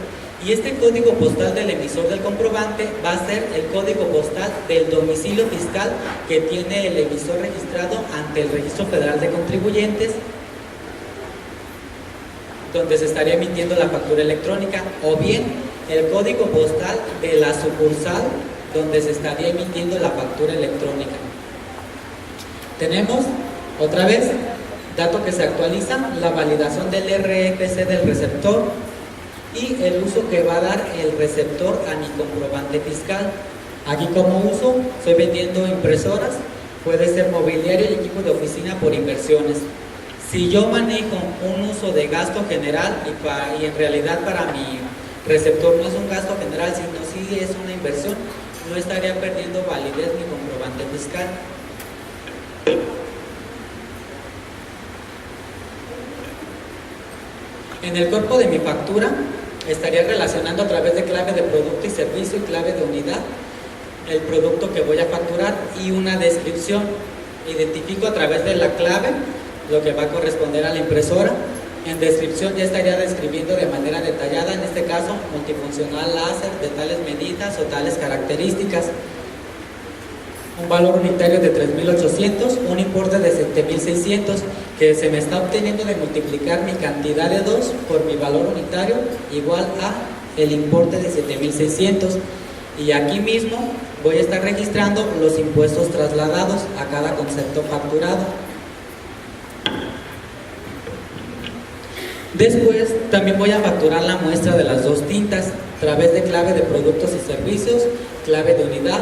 Y este código postal del emisor del comprobante va a ser el código postal del domicilio fiscal que tiene el emisor registrado ante el Registro Federal de Contribuyentes, donde se estaría emitiendo la factura electrónica, o bien el código postal de la sucursal donde se estaría emitiendo la factura electrónica. Tenemos otra vez dato que se actualiza, la validación del RFC del receptor y el uso que va a dar el receptor a mi comprobante fiscal. Aquí como uso, estoy vendiendo impresoras, puede ser mobiliario y equipo de oficina por inversiones. Si yo manejo un uso de gasto general y en realidad para mi receptor no es un gasto general, sino sí es una inversión, no estaría perdiendo validez mi comprobante fiscal. En el cuerpo de mi factura estaría relacionando a través de clave de producto y servicio y clave de unidad el producto que voy a facturar y una descripción. Identifico a través de la clave lo que va a corresponder a la impresora. En descripción ya estaría describiendo de manera detallada, en este caso multifuncional láser de tales medidas o tales características. Un valor unitario de 3.800, un importe de 7.600 que se me está obteniendo de multiplicar mi cantidad de 2 por mi valor unitario igual a el importe de 7.600. Y aquí mismo voy a estar registrando los impuestos trasladados a cada concepto facturado. Después también voy a facturar la muestra de las dos tintas a través de clave de productos y servicios, clave de unidad,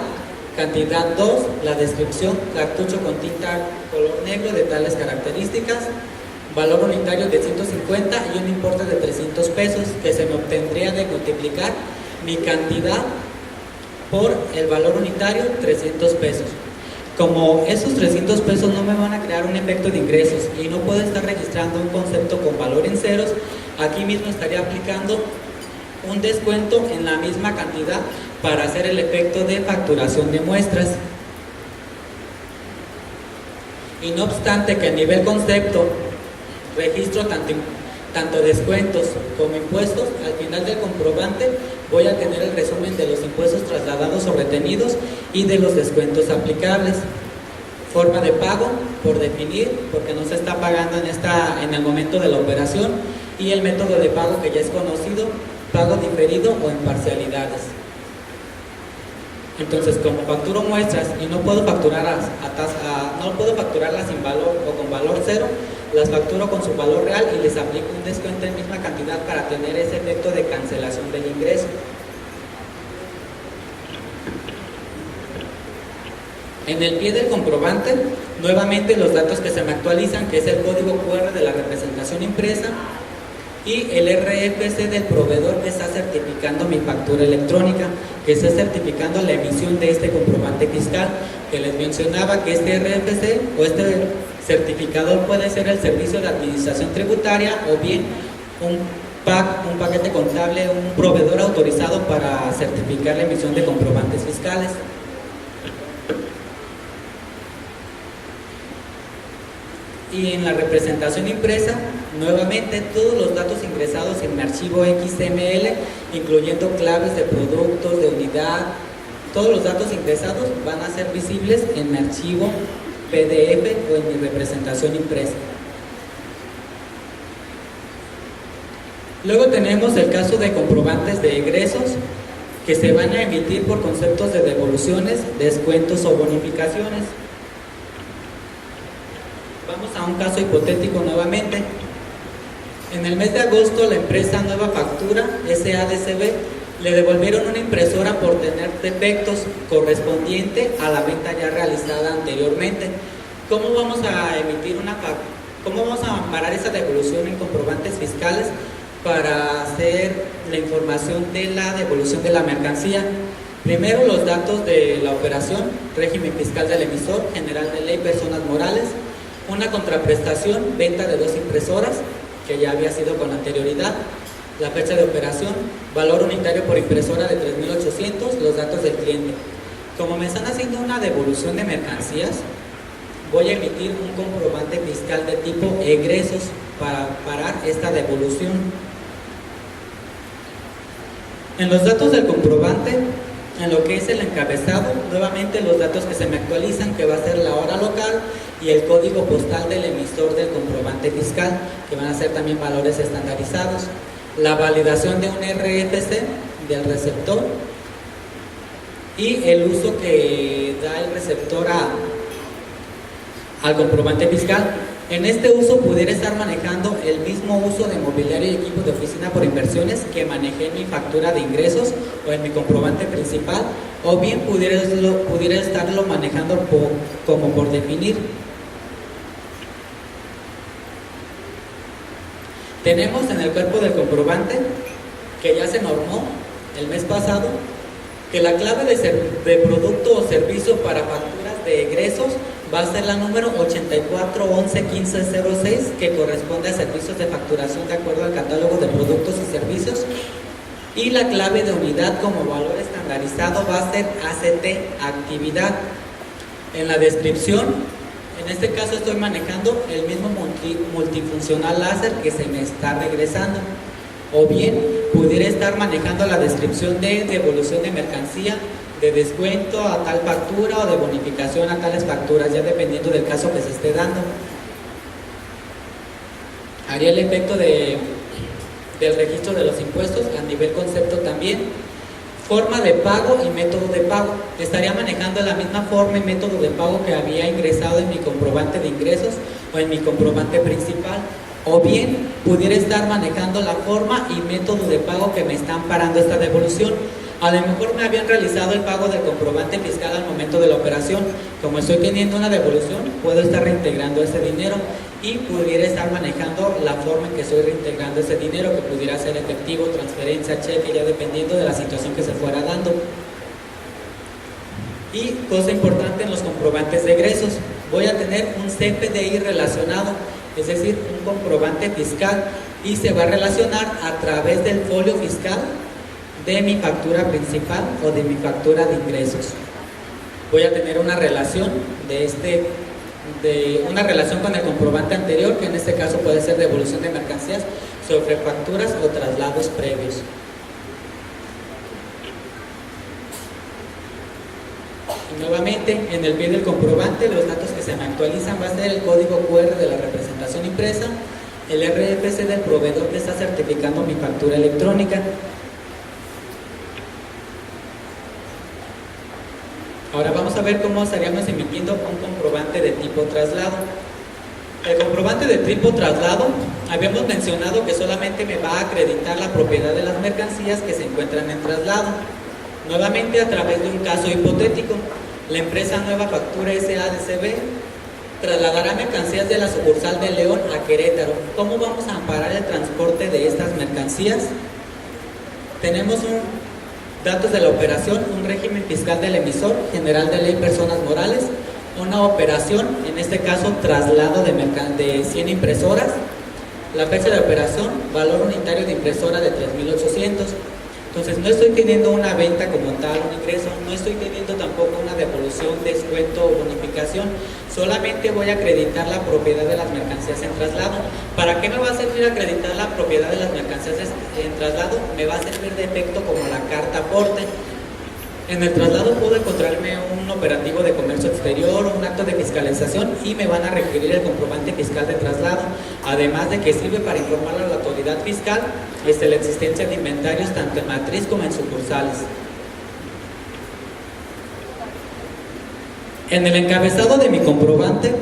cantidad 2, la descripción, cartucho con tinta color negro de tales características, valor unitario de 150 y un importe de 300 pesos que se me obtendría de multiplicar mi cantidad por el valor unitario, 300 pesos. Como esos 300 pesos no me van a crear un efecto de ingresos y no puedo estar registrando un concepto con valor en ceros, aquí mismo estaría aplicando un descuento en la misma cantidad para hacer el efecto de facturación de muestras. Y no obstante que a nivel concepto registro tanto descuentos como impuestos, al final del comprobante voy a tener el resumen de los impuestos trasladados o retenidos y de los descuentos aplicables. Forma de pago por definir, porque no se está pagando en el momento de la operación, y el método de pago que ya es conocido, pago diferido o en parcialidades. Entonces, como facturo muestras y no puedo facturarlas sin valor o con valor cero, las facturo con su valor real y les aplico un descuento en misma cantidad para tener ese efecto de cancelación del ingreso. En el pie del comprobante, nuevamente los datos que se me actualizan, que es el código QR de la representación impresa y el RFC del proveedor que está certificando mi factura electrónica, que está certificando la emisión de este comprobante fiscal, que les mencionaba que este RFC o este certificador puede ser el Servicio de Administración Tributaria o bien un paquete contable, un proveedor autorizado para certificar la emisión de comprobantes fiscales. Y en la representación impresa, nuevamente todos los datos ingresados en mi archivo XML, incluyendo claves de productos, de unidad, todos los datos ingresados van a ser visibles en mi archivo PDF o en mi representación impresa. Luego tenemos el caso de comprobantes de egresos que se van a emitir por conceptos de devoluciones, descuentos o bonificaciones. Vamos a un caso hipotético nuevamente. En el mes de agosto, la empresa Nueva Factura SADCB le devolvieron una impresora por tener defectos correspondiente a la venta ya realizada anteriormente. ¿Cómo vamos a amparar esa devolución en comprobantes fiscales para hacer la información de la devolución de la mercancía? Primero, los datos de la operación, régimen fiscal del emisor, general de ley, personas morales, una contraprestación, venta de 2 impresoras, que ya había sido con anterioridad, la fecha de operación, valor unitario por impresora de 3.800, los datos del cliente. Como me están haciendo una devolución de mercancías, voy a emitir un comprobante fiscal de tipo egresos para parar esta devolución. En los datos del comprobante, en lo que es el encabezado, nuevamente los datos que se me actualizan, que va a ser la hora local y el código postal del emisor del comprobante fiscal, que van a ser también valores estandarizados. La validación de un RFC del receptor y el uso que da el receptor al comprobante fiscal. En este uso pudiera estar manejando el mismo uso de mobiliario y equipo de oficina por inversiones que manejé en mi factura de ingresos o en mi comprobante principal, o bien pudiera estarlo manejando como por definir. Tenemos en el cuerpo del comprobante, que ya se normó el mes pasado, que la clave de producto o servicio para facturas de egresos va a ser la número 84111506, que corresponde a servicios de facturación de acuerdo al catálogo de productos y servicios. Y la clave de unidad como valor estandarizado va a ser ACT, actividad. En la descripción, en este caso estoy manejando el mismo multifuncional láser que se me está regresando. O bien, pudiera estar manejando la descripción de devolución de mercancía, de descuento a tal factura o de bonificación a tales facturas, ya dependiendo del caso que se esté dando. Haría el efecto del registro de los impuestos a nivel concepto también. Forma de pago y método de pago. Estaría manejando la misma forma y método de pago que había ingresado en mi comprobante de ingresos o en mi comprobante principal. O bien pudiera estar manejando la forma y método de pago que me están parando esta devolución. A lo mejor me habían realizado el pago del comprobante fiscal al momento de la operación. Como estoy teniendo una devolución, puedo estar reintegrando ese dinero y pudiera estar manejando la forma en que estoy reintegrando ese dinero, que pudiera ser efectivo, transferencia, cheque, ya dependiendo de la situación que se fuera dando. Y cosa importante en los comprobantes de egresos, voy a tener un CFDI relacionado, es decir, un comprobante fiscal, y se va a relacionar a través del folio fiscal de mi factura principal o de mi factura de ingresos. Voy a tener una relación una relación con el comprobante anterior, que en este caso puede ser devolución de mercancías sobre facturas o traslados previos. Y nuevamente, en el pie del comprobante, los datos que se me actualizan va a ser el código QR de la representación impresa, el RFC del proveedor que está certificando mi factura electrónica. Ahora vamos a ver cómo estaríamos emitiendo un comprobante de tipo traslado. El comprobante de tipo traslado, habíamos mencionado que solamente me va a acreditar la propiedad de las mercancías que se encuentran en traslado. Nuevamente, a través de un caso hipotético, la empresa Nueva Factura SADCB trasladará mercancías de la sucursal de León a Querétaro. ¿Cómo vamos a amparar el transporte de estas mercancías? Tenemos datos de la operación, un régimen fiscal del emisor, general de ley personas morales, una operación, en este caso traslado de 100 impresoras, la fecha de operación, valor unitario de impresora de 3,800. Entonces no estoy teniendo una venta como tal, un ingreso, no estoy teniendo tampoco una devolución, descuento o bonificación, solamente voy a acreditar la propiedad de las mercancías en traslado. ¿Para qué me va a servir acreditar la propiedad de las mercancías en traslado? Me va a servir de efecto como la carta aporte. En el traslado puedo encontrarme un operativo de comercio exterior o un acto de fiscalización y me van a requerir el comprobante fiscal de traslado, además de que sirve para informar a la autoridad fiscal la existencia de inventarios tanto en matriz como en sucursales. En el encabezado de mi comprobante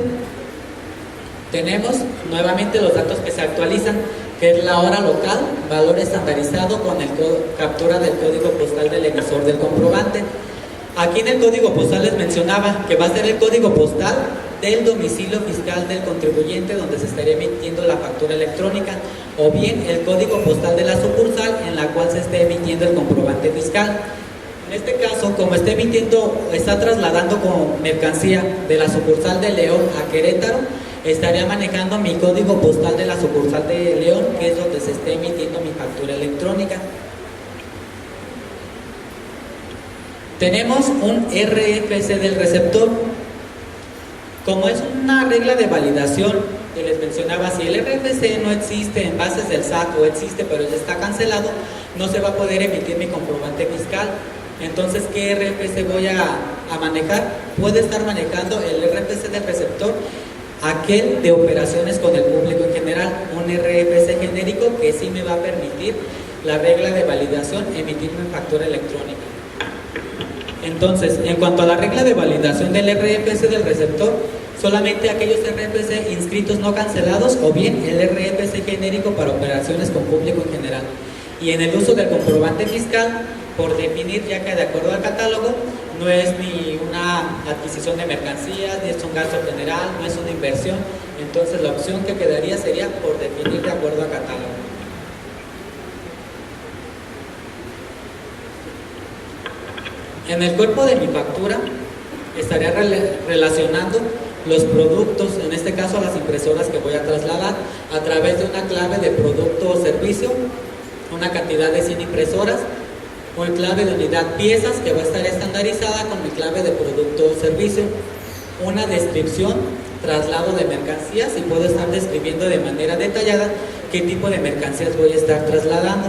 tenemos nuevamente los datos que se actualizan, que es la hora local, valor estandarizado con captura del código postal del emisor del comprobante. Aquí en el código postal les mencionaba que va a ser el código postal del domicilio fiscal del contribuyente donde se estaría emitiendo la factura electrónica, o bien el código postal de la sucursal en la cual se esté emitiendo el comprobante fiscal. En este caso, como está trasladando como mercancía de la sucursal de León a Querétaro, estaría manejando mi código postal de la sucursal de León, que es donde se esté emitiendo mi factura electrónica. Tenemos un RFC del receptor. Como es una regla de validación que les mencionaba, si el RFC no existe en bases del SAT o existe pero ya está cancelado, no se va a poder emitir mi comprobante fiscal. Entonces, ¿qué RFC voy a manejar? Puede estar manejando el RFC del receptor, aquel de operaciones con el público en general, un RFC genérico que sí me va a permitir la regla de validación emitir mi factura electrónica. Entonces, en cuanto a la regla de validación del RFC del receptor, solamente aquellos RFC inscritos no cancelados o bien el RFC genérico para operaciones con público en general. Y en el uso del comprobante fiscal, por definir, ya que de acuerdo al catálogo, no es ni una adquisición de mercancías, ni es un gasto general, no es una inversión. Entonces la opción que quedaría sería por definir de acuerdo al catálogo. En el cuerpo de mi factura estaría relacionando los productos, en este caso las impresoras que voy a trasladar, a través de una clave de producto o servicio, una cantidad de 100 impresoras, o el clave de unidad piezas que va a estar estandarizada con mi clave de producto o servicio, una descripción, traslado de mercancías, y puedo estar describiendo de manera detallada qué tipo de mercancías voy a estar trasladando.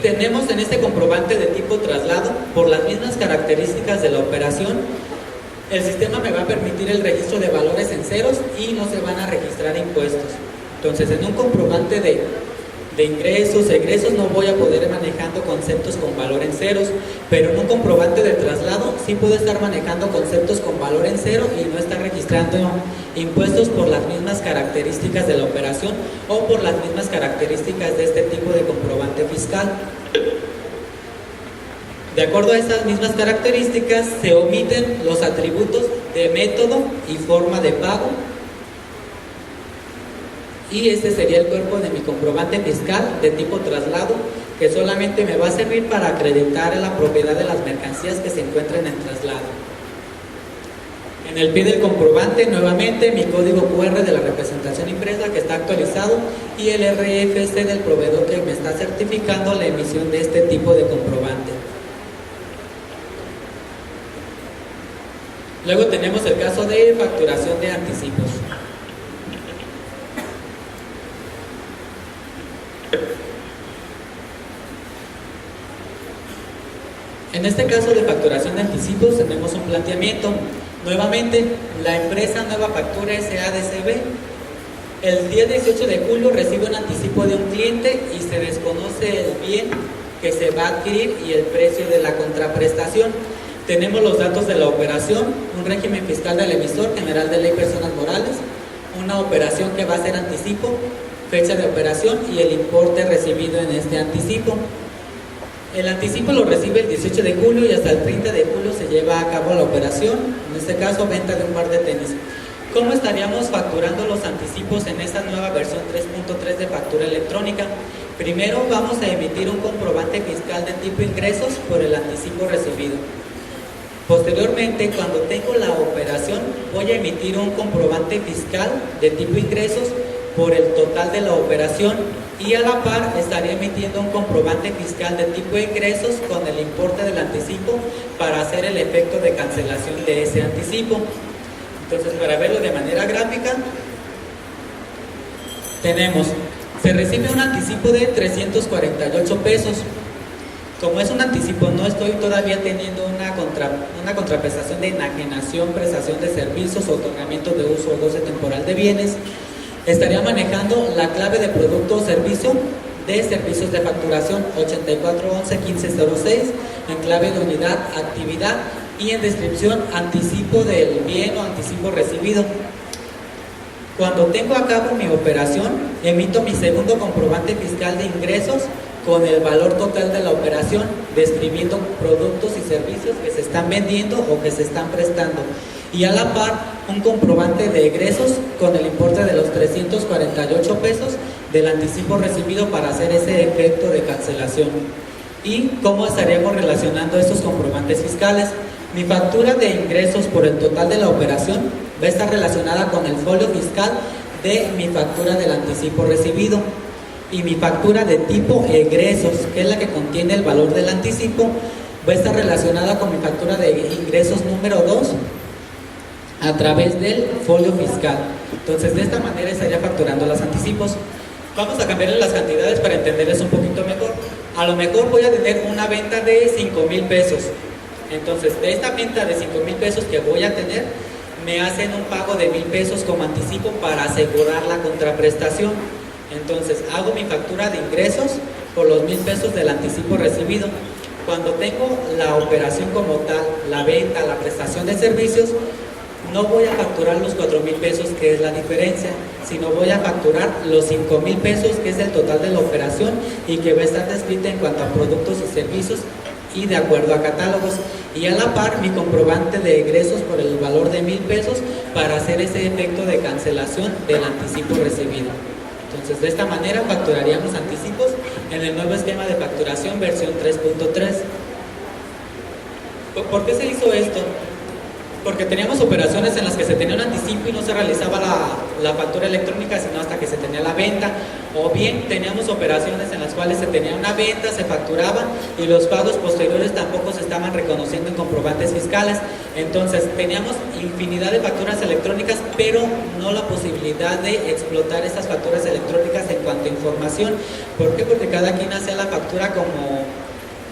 Tenemos en este comprobante de tipo traslado, por las mismas características de la operación, el sistema me va a permitir el registro de valores en ceros y no se van a registrar impuestos. Entonces, en un comprobante de ingresos, egresos, no voy a poder ir manejando conceptos con valor en ceros, pero en un comprobante de traslado sí puedo estar manejando conceptos con valor en cero y no estar registrando impuestos por las mismas características de la operación o por las mismas características de este tipo de comprobante fiscal. De acuerdo a estas mismas características, se omiten los atributos de método y forma de pago. Y este sería el cuerpo de mi comprobante fiscal de tipo traslado, que solamente me va a servir para acreditar la propiedad de las mercancías que se encuentren en traslado. En el pie del comprobante, nuevamente, mi código QR de la representación impresa que está actualizado y el RFC del proveedor que me está certificando la emisión de este tipo de comprobante. Luego tenemos el caso de facturación de anticipos. En este caso de facturación de anticipos tenemos un planteamiento. Nuevamente, la empresa Nueva Factura SADCB el día 18 de julio recibe un anticipo de un cliente y se desconoce el bien que se va a adquirir y el precio de la contraprestación. Tenemos los datos de la operación, un régimen fiscal del emisor, general de ley personas morales, una operación que va a ser anticipo, fecha de operación y el importe recibido en este anticipo. El anticipo lo recibe el 18 de julio y hasta el 30 de julio se lleva a cabo la operación, en este caso venta de un par de tenis. ¿Cómo estaríamos facturando los anticipos en esta nueva versión 3.3 de factura electrónica? Primero vamos a emitir un comprobante fiscal de tipo ingresos por el anticipo recibido. Posteriormente, cuando tengo la operación, voy a emitir un comprobante fiscal de tipo ingresos por el total de la operación y a la par estaría emitiendo un comprobante fiscal de tipo ingresos con el importe del anticipo para hacer el efecto de cancelación de ese anticipo. Entonces, para verlo de manera gráfica, tenemos, se recibe un anticipo de 348 pesos. Como es un anticipo, no estoy todavía teniendo una contraprestación de enajenación, prestación de servicios, otorgamiento de uso o goce temporal de bienes. Estaría manejando la clave de producto o servicio de servicios de facturación 8411-1506 en clave de unidad, actividad y en descripción anticipo del bien o anticipo recibido. Cuando tengo a cabo mi operación, emito mi segundo comprobante fiscal de ingresos con el valor total de la operación, describiendo productos y servicios que se están vendiendo o que se están prestando. Y a la par, un comprobante de egresos con el importe de los 348 pesos del anticipo recibido para hacer ese efecto de cancelación. ¿Y cómo estaríamos relacionando estos comprobantes fiscales? Mi factura de ingresos por el total de la operación va a estar relacionada con el folio fiscal de mi factura del anticipo recibido. Y mi factura de tipo egresos, que es la que contiene el valor del anticipo, va a estar relacionada con mi factura de ingresos número 2 a través del folio fiscal. Entonces, de esta manera estaría facturando los anticipos. Vamos a cambiarle las cantidades para entenderles un poquito mejor. A lo mejor voy a tener una venta de 5,000 pesos. Entonces, de esta venta de 5,000 pesos que voy a tener, me hacen un pago de 1,000 pesos como anticipo para asegurar la contraprestación. Entonces, hago mi factura de ingresos por los 1,000 pesos del anticipo recibido. Cuando tengo la operación como tal, la venta, la prestación de servicios, no voy a facturar los 4,000 pesos, que es la diferencia, sino voy a facturar los 5,000 pesos, que es el total de la operación y que va a estar descrita en cuanto a productos y servicios y de acuerdo a catálogos. Y a la par, mi comprobante de egresos por el valor de 1,000 pesos para hacer ese efecto de cancelación del anticipo recibido. Entonces, de esta manera facturaríamos anticipos en el nuevo esquema de facturación versión 3.3. ¿Por qué se hizo esto? Porque teníamos operaciones en las que se tenía un anticipo y no se realizaba la factura electrónica sino hasta que se tenía la venta, o bien teníamos operaciones en las cuales se tenía una venta, se facturaba y los pagos posteriores tampoco se estaban reconociendo en comprobantes fiscales. Entonces teníamos infinidad de facturas electrónicas, pero no la posibilidad de explotar estas facturas electrónicas en cuanto a información. ¿Por qué? Porque cada quien hacía la factura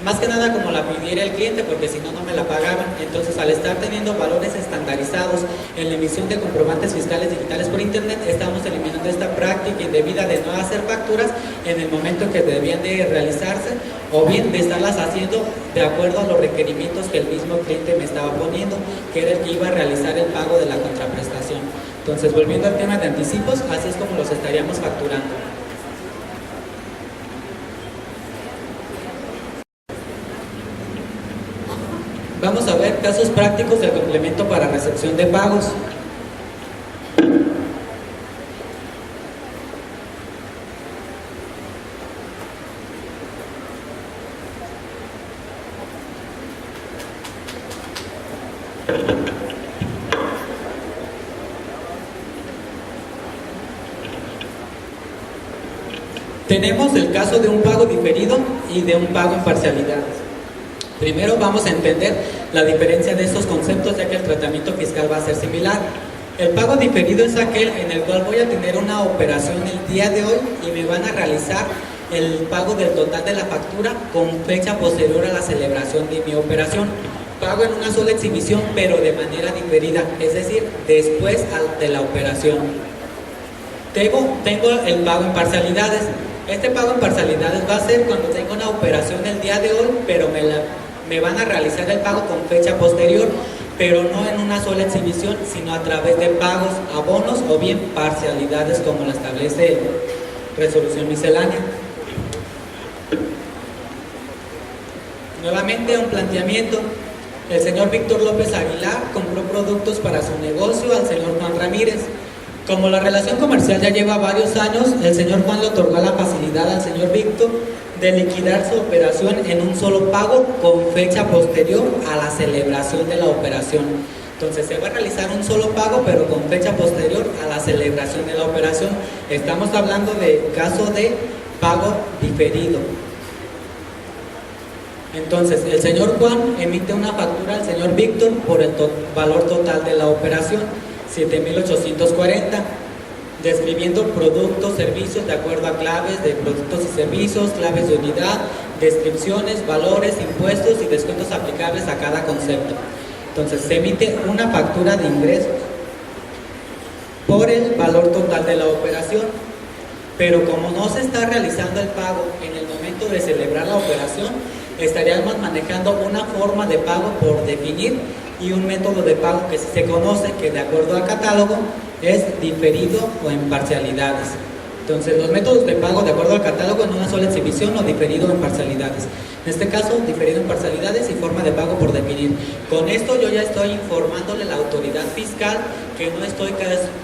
más que nada como la pidiera el cliente, porque si no, no me la pagaban. Entonces, al estar teniendo valores estandarizados en la emisión de comprobantes fiscales digitales por internet, estamos eliminando esta práctica indebida de no hacer facturas en el momento que debían de realizarse, o bien de estarlas haciendo de acuerdo a los requerimientos que el mismo cliente me estaba poniendo, que era el que iba a realizar el pago de la contraprestación. Entonces, volviendo al tema de anticipos, así es como los estaríamos facturando. Vamos a ver casos prácticos del complemento para recepción de pagos. Tenemos el caso de un pago diferido y de un pago en parcialidades. Primero vamos a entender la diferencia de estos conceptos, ya que el tratamiento fiscal va a ser similar. El pago diferido es aquel en el cual voy a tener una operación el día de hoy y me van a realizar el pago del total de la factura con fecha posterior a la celebración de mi operación. Pago en una sola exhibición, pero de manera diferida, es decir, después de la operación. Tengo el pago en parcialidades. Este pago en parcialidades va a ser cuando tengo una operación el día de hoy, pero me van a realizar el pago con fecha posterior, pero no en una sola exhibición, sino a través de pagos, abonos o bien parcialidades, como lo establece resolución miscelánea. Nuevamente un planteamiento. El señor Víctor López Aguilar compró productos para su negocio al señor Juan Ramírez. Como la relación comercial ya lleva varios años, el señor Juan le otorgó la facilidad al señor Víctor de liquidar su operación en un solo pago con fecha posterior a la celebración de la operación. Entonces se va a realizar un solo pago, pero con fecha posterior a la celebración de la operación. Estamos hablando de caso de pago diferido. Entonces el señor Juan emite una factura al señor Víctor por el valor total de la operación, 7,840, describiendo productos, servicios de acuerdo a claves de productos y servicios, claves de unidad, descripciones, valores, impuestos y descuentos aplicables a cada concepto. Entonces se emite una factura de ingresos por el valor total de la operación, pero como no se está realizando el pago en el momento de celebrar la operación, estaríamos manejando una forma de pago por definir y un método de pago que sí se conoce, que de acuerdo al catálogo es diferido o en parcialidades. Entonces los métodos de pago de acuerdo al catálogo en una sola exhibición o diferido en parcialidades. En este caso, diferido en parcialidades y forma de pago por definir. Con esto yo ya estoy informándole a la autoridad fiscal que no estoy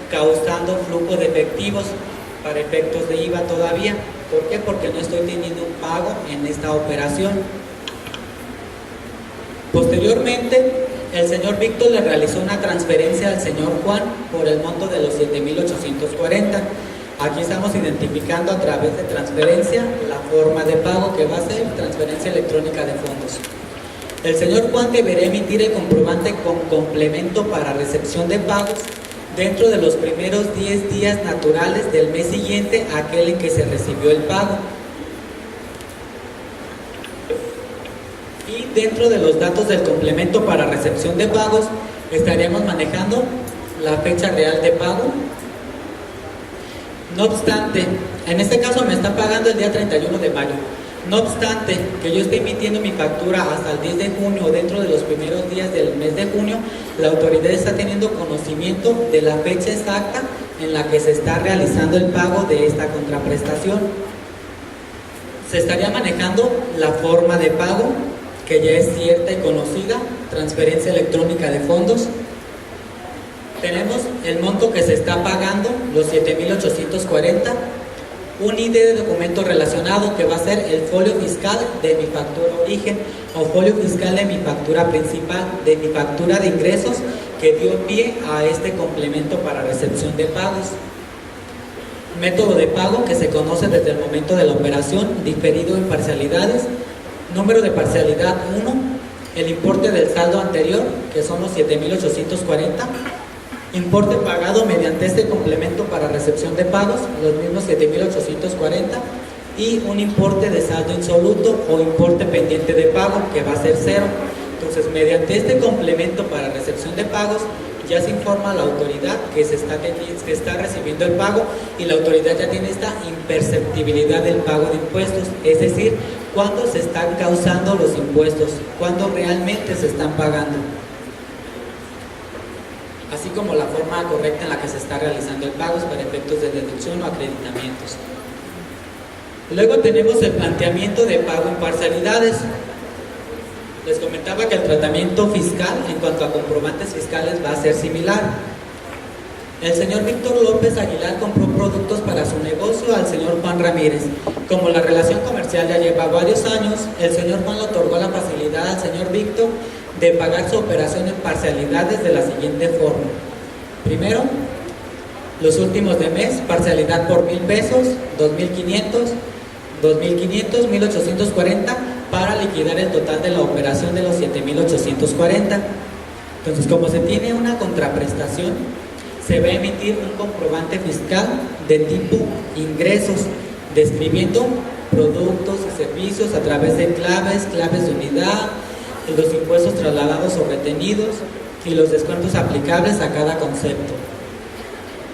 causando flujo de efectivos para efectos de IVA todavía. ¿Por qué? Porque no estoy teniendo un pago en esta operación. Posteriormente, el señor Víctor le realizó una transferencia al señor Juan por el monto de los 7,840. Aquí estamos identificando a través de transferencia la forma de pago que va a ser transferencia electrónica de fondos. El señor Juan deberá emitir el comprobante con complemento para recepción de pagos dentro de los primeros 10 días naturales del mes siguiente a aquel en que se recibió el pago. Y dentro de los datos del complemento para recepción de pagos estaríamos manejando la fecha real de pago. No obstante, en este caso me está pagando el día 31 de mayo. No obstante que yo esté emitiendo mi factura hasta el 10 de junio o dentro de los primeros días del mes de junio, la autoridad está teniendo conocimiento de la fecha exacta en la que se está realizando el pago de esta contraprestación. Se estaría manejando la forma de pago, que ya es cierta y conocida, transferencia electrónica de fondos. Tenemos el monto que se está pagando, los 7,840, un ID de documento relacionado que va a ser el folio fiscal de mi factura origen o folio fiscal de mi factura principal, de mi factura de ingresos que dio pie a este complemento para recepción de pagos. Método de pago que se conoce desde el momento de la operación, diferido en parcialidades. Número de parcialidad 1, el importe del saldo anterior, que son los 7,840. Importe pagado mediante este complemento para recepción de pagos, los mismos 7,840. Y un importe de saldo insoluto o importe pendiente de pago, que va a ser 0. Entonces, mediante este complemento para recepción de pagos, ya se informa a la autoridad que se está recibiendo el pago y la autoridad ya tiene esta imperceptibilidad del pago de impuestos, es decir, cuándo se están causando los impuestos, cuándo realmente se están pagando, así como la forma correcta en la que se está realizando el pago para efectos de deducción o acreditamientos. Luego tenemos el planteamiento de pago en parcialidades. Les comentaba que el tratamiento fiscal en cuanto a comprobantes fiscales va a ser similar. El señor Víctor López Aguilar compró productos para su negocio al señor Juan Ramírez. Como la relación comercial ya lleva varios años, el señor Juan le otorgó la facilidad al señor Víctor de pagar su operación en parcialidades de la siguiente forma. Primero, los últimos de mes, parcialidad por 1,000 pesos, 2,500, 2,500, 1,840, para liquidar el total de la operación de los 7,840. Entonces, como se tiene una contraprestación, se va a emitir un comprobante fiscal de tipo ingresos, describiendo productos y servicios a través de claves de unidad, los impuestos trasladados o retenidos y los descuentos aplicables a cada concepto.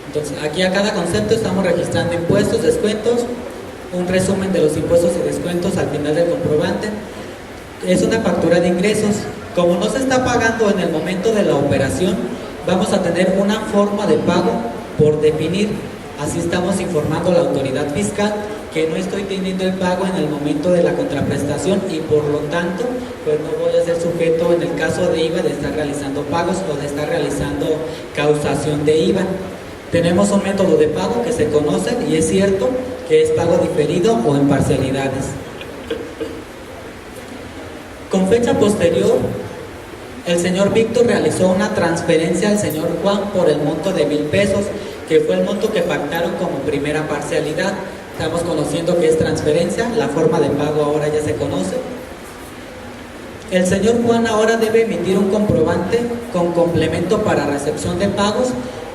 Entonces, aquí a cada concepto estamos registrando impuestos, descuentos, un resumen de los impuestos y descuentos al final del comprobante. Es una factura de ingresos. Como no se está pagando en el momento de la operación, vamos a tener una forma de pago por definir. Así estamos informando a la autoridad fiscal que no estoy teniendo el pago en el momento de la contraprestación y por lo tanto pues no voy a ser sujeto en el caso de IVA de estar realizando pagos o de estar realizando causación de IVA. Tenemos un método de pago que se conoce y es cierto que es pago diferido o en parcialidades. Con fecha posterior, el señor Víctor realizó una transferencia al señor Juan por el monto de 1,000 pesos, que fue el monto que pactaron como primera parcialidad. Estamos conociendo que es transferencia, la forma de pago ahora ya se conoce. El señor Juan ahora debe emitir un comprobante con complemento para recepción de pagos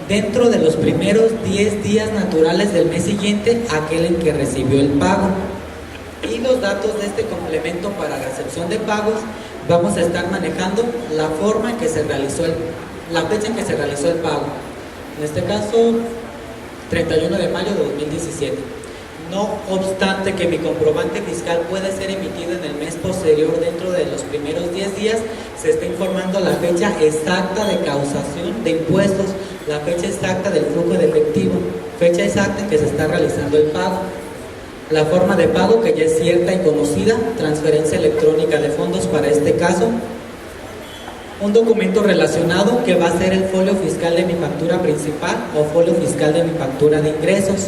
dentro de los primeros 10 días naturales del mes siguiente a aquel en que recibió el pago. Y los datos de este complemento para recepción de pagos vamos a estar manejando la forma en que se realizó la fecha en que se realizó el pago. En este caso, 31 de mayo de 2017. No obstante que mi comprobante fiscal puede ser emitido en el mes posterior dentro de los primeros 10 días, se está informando la fecha exacta de causación de impuestos, la fecha exacta del flujo de efectivo, fecha exacta en que se está realizando el pago. La forma de pago que ya es cierta y conocida, transferencia electrónica de fondos para este caso. Un documento relacionado que va a ser el folio fiscal de mi factura principal o folio fiscal de mi factura de ingresos.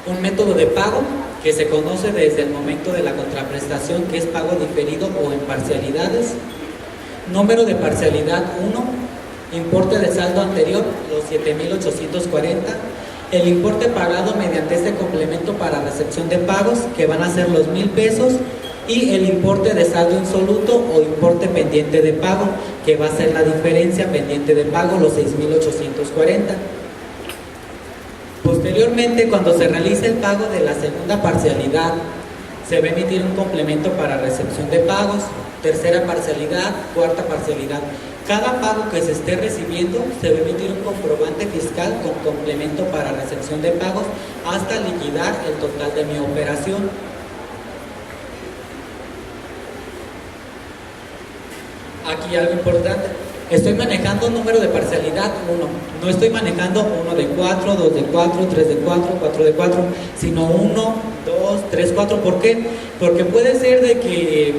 Un método de pago que se conoce desde el momento de la contraprestación, que es pago diferido o en parcialidades. Número de parcialidad 1, importe de saldo anterior, los 7,840. El importe pagado mediante este complemento para recepción de pagos, que van a ser los 1,000 pesos, y el importe de saldo insoluto o importe pendiente de pago, que va a ser la diferencia pendiente de pago, los 6,840. Posteriormente, cuando se realice el pago de la segunda parcialidad, se va a emitir un complemento para recepción de pagos, tercera parcialidad, cuarta parcialidad. Cada pago que se esté recibiendo se va a emitir un comprobante fiscal con complemento para recepción de pagos hasta liquidar el total de mi operación. Aquí algo importante. Estoy manejando número de parcialidad 1. No estoy manejando 1 de 4, 2 de 4, 3 de 4, 4 de 4, sino 1, 2, 3, 4. ¿Por qué? Porque puede ser de que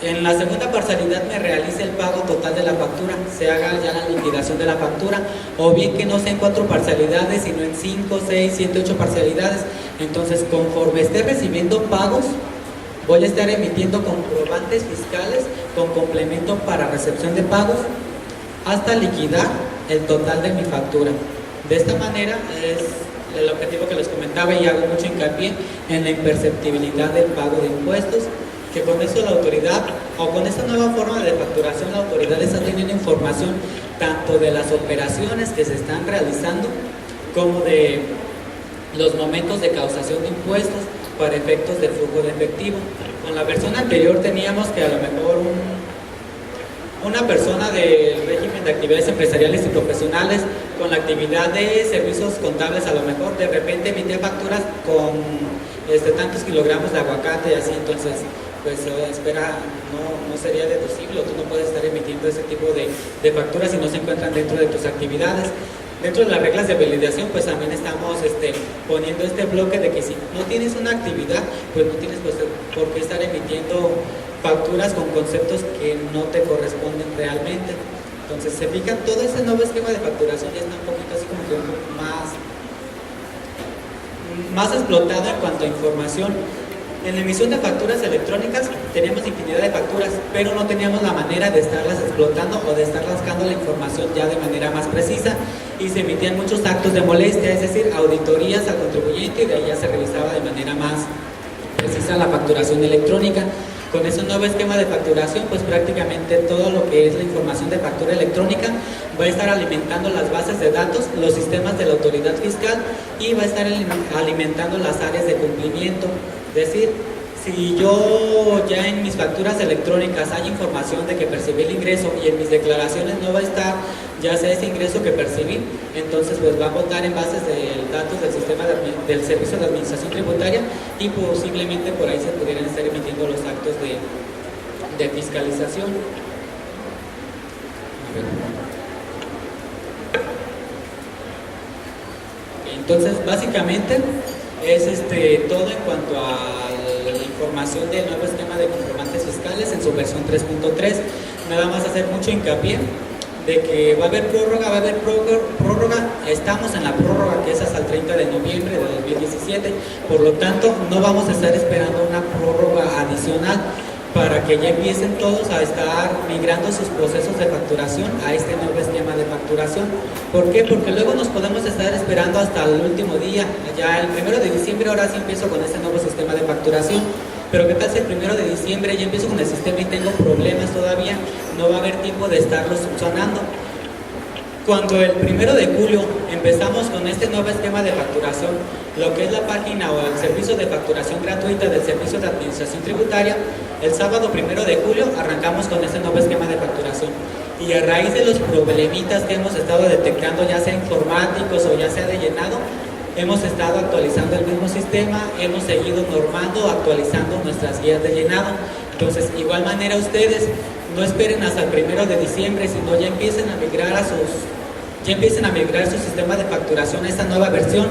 en la segunda parcialidad me realice el pago total de la factura, se haga ya la liquidación de la factura, o bien que no sea en 4 parcialidades, sino en 5, 6, 7, 8 parcialidades. Entonces, conforme esté recibiendo pagos, voy a estar emitiendo comprobantes fiscales con complemento para recepción de pagos hasta liquidar el total de mi factura. De esta manera es el objetivo que les comentaba, y hago mucho hincapié en la imperceptibilidad del pago de impuestos, que con eso la autoridad, o con esta nueva forma de facturación, la autoridad está teniendo información tanto de las operaciones que se están realizando como de los momentos de causación de impuestos para efectos de flujo de efectivo. Con la versión anterior teníamos que a lo mejor una persona del régimen de actividades empresariales y profesionales con la actividad de servicios contables a lo mejor de repente emitía facturas con tantos kilogramos de aguacate y así, entonces pues espera, no sería deducible, tú no puedes estar emitiendo ese tipo de facturas si no se encuentran dentro de tus actividades. Dentro de las reglas de validación, pues también estamos poniendo este bloque de que si no tienes una actividad, pues no tienes por qué estar emitiendo facturas con conceptos que no te corresponden realmente. Entonces, se fijan, todo ese nuevo esquema de facturación ya está un poquito así como que más explotado en cuanto a información. En la emisión de facturas electrónicas teníamos infinidad de facturas, pero no teníamos la manera de estarlas explotando o de estar rascando la información ya de manera más precisa, y se emitían muchos actos de molestia, es decir, auditorías al contribuyente, y de ahí ya se revisaba de manera más precisa la facturación electrónica. Con ese nuevo esquema de facturación, pues prácticamente todo lo que es la información de factura electrónica va a estar alimentando las bases de datos, los sistemas de la autoridad fiscal, y va a estar alimentando las áreas de cumplimiento. Es decir, si yo ya en mis facturas electrónicas hay información de que percibí el ingreso y en mis declaraciones no va a estar ya sea ese ingreso que percibí, entonces pues va a votar en bases de datos del sistema del Servicio de Administración Tributaria, y posiblemente por ahí se pudieran estar emitiendo los actos de fiscalización. Entonces básicamente es todo en cuanto a la información del nuevo esquema de comprobantes fiscales en su versión 3.3. Nada más hacer mucho hincapié de que va a haber prórroga, estamos en la prórroga que es hasta el 30 de noviembre de 2017, por lo tanto no vamos a estar esperando una prórroga adicional para que ya empiecen todos a estar migrando sus procesos de facturación a este nuevo esquema de facturación. ¿Por qué? Porque luego nos podemos estar esperando hasta el último día, ya el 1 de diciembre, ahora sí empiezo con este nuevo sistema de facturación. Pero ¿qué tal si el 1 de diciembre ya empiezo con el sistema y tengo problemas todavía? No va a haber tiempo de estarlo subsanando. Cuando el 1 de julio empezamos con este nuevo esquema de facturación, lo que es la página o el servicio de facturación gratuita del Servicio de Administración Tributaria, el sábado 1 de julio arrancamos con este nuevo esquema de facturación. Y a raíz de los problemitas que hemos estado detectando, ya sea informáticos o ya sea de llenado, hemos estado actualizando el mismo sistema, hemos seguido normando, actualizando nuestras guías de llenado. Entonces, igual manera ustedes no esperen hasta el 1 de diciembre, sino ya empiecen a migrar su sistema de facturación a esta nueva versión,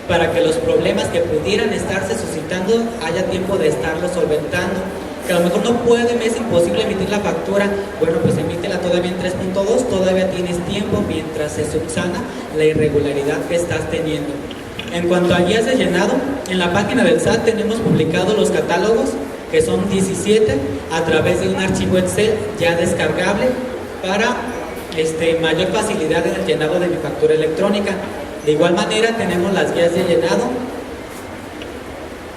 para que los problemas que pudieran estarse suscitando haya tiempo de estarlos solventando. Que a lo mejor no puede, me es imposible emitir la factura, bueno, pues emítela todavía en 3.2, todavía tienes tiempo mientras se subsana la irregularidad que estás teniendo. En cuanto a guías de llenado, en la página del SAT tenemos publicados los catálogos, que son 17, a través de un archivo Excel ya descargable para mayor facilidad en el llenado de mi factura electrónica. De igual manera tenemos las guías de llenado,